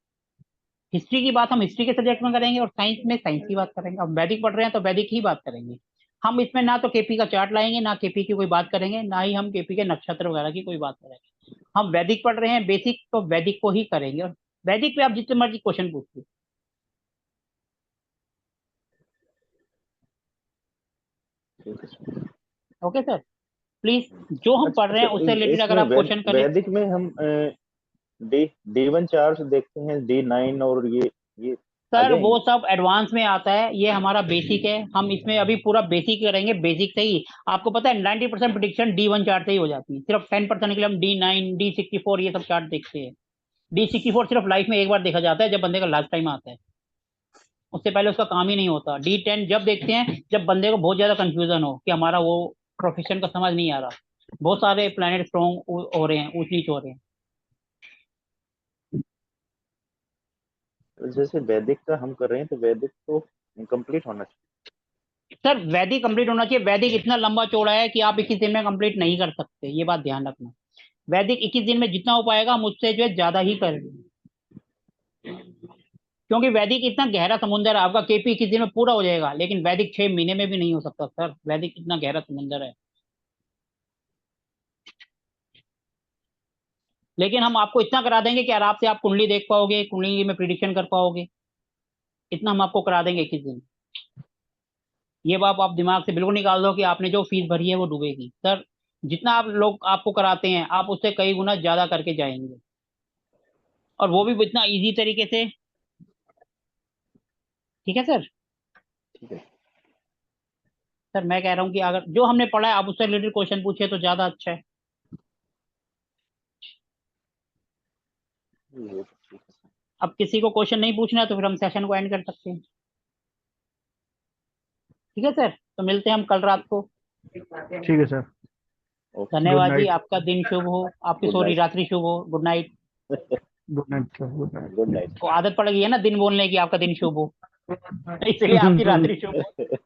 हिस्ट्री की बात हम हिस्ट्री के सब्जेक्ट में करेंगे और साइंस में साइंस की बात करेंगे। अब वैदिक पढ़ रहे हैं तो वैदिक ही बात करेंगे। हम इसमें ना तो केपी का चार्ट लाएंगे, ना केपी की कोई बात करेंगे, ना ही हम केपी के नक्षत्र वगैरह की कोई बात करेंगे। हम वैदिक पढ़ रहे हैं बेसिक, तो वैदिक को ही करेंगे। और वैदिक पे आप जितने मर्जी क्वेश्चन पूछिए। ठीक है सर। ओके सर, प्लीज जो हम पढ़ रहे अच्छा, हैं उससे रिलेटेड अगर इसमें आप क्वेश्चन करें। वैदिक में हम डी D1 चार्ट देखते हैं, D9 और ये आ सर वो जाएंगे। सब एडवांस में आता है, ये हमारा बेसिक है। हम इसमें अभी पूरा बेसिक करेंगे, बेसिक से ही। आपको पता है 90% प्रिडिक्शन D1 चार्ट से ही हो जाती है। सिर्फ 10% के लिए हम D9 D64 ये सब चार्ट देखते हैं। D64 सिर्फ लाइफ में एक बार देखा जाता है, जब बंदे का लास्ट टाइम आता है। उससे पहले उसका काम ही नहीं होता। D10 जब देखते हैं जब बंदे को बहुत ज्यादा कंफ्यूजन हो कि हमारा वो प्रोफेशन का समझ नहीं आ रहा, बहुत सारे प्लैनेट स्ट्रॉन्ग हो रहे हैं, ऊंच नीच हो रहे हैं। जैसे वैदिक का हम कर रहे हैं तो वैदिक तो कंप्लीट होना चाहिए। सर वैदिक कंप्लीट होना चाहिए। वैदिक इतना लंबा चौड़ा है कि आप 21 दिन में कंप्लीट नहीं कर सकते, ये बात ध्यान रखना। वैदिक 21 दिन में जितना हो पाएगा हम उससे जो है ज्यादा ही करेंगे, क्योंकि वैदिक इतना गहरा समुंदर है। आपका केपी 21 दिन में पूरा हो जाएगा, लेकिन वैदिक 6 महीने में भी नहीं हो सकता सर। वैदिक इतना गहरा समुंदर है। लेकिन हम आपको इतना करा देंगे कि आराम से आप कुंडली देख पाओगे, कुंडली में प्रिडिक्शन कर पाओगे। इतना हम आपको करा देंगे 21 दिन। ये बात आप दिमाग से बिल्कुल निकाल दो कि आपने जो फीस भरी है वो डूबेगी सर। जितना आप लोग आपको कराते हैं, आप उससे कई गुना ज्यादा करके जाएंगे, और वो भी इतना इजी तरीके से। ठीक है सर। ठीक है। सर मैं कह रहा हूँ कि अगर जो हमने पढ़ा है आप उससे रिलेटेड क्वेश्चन पूछे तो ज्यादा अच्छा है। ये तो ठीक है सर। अब किसी को क्वेश्चन नहीं पूछना है तो फिर हम सेशन को एंड कर सकते हैं। ठीक है सर, तो मिलते हैं हम कल रात को। ठीक है सर। ओके। गुड धन्यवाद जी, नाइट। आपका दिन शुभ हो। आपकी गुड सॉरी, नाइट। रात्रि शुभ हो। Good night. Good night sir. Good good night. को आदत पड़ गई है ना दिन बोलने की, आपका दिन शुभ हो। इसलिए आपकी रात्रि शुभ हो। नाइट।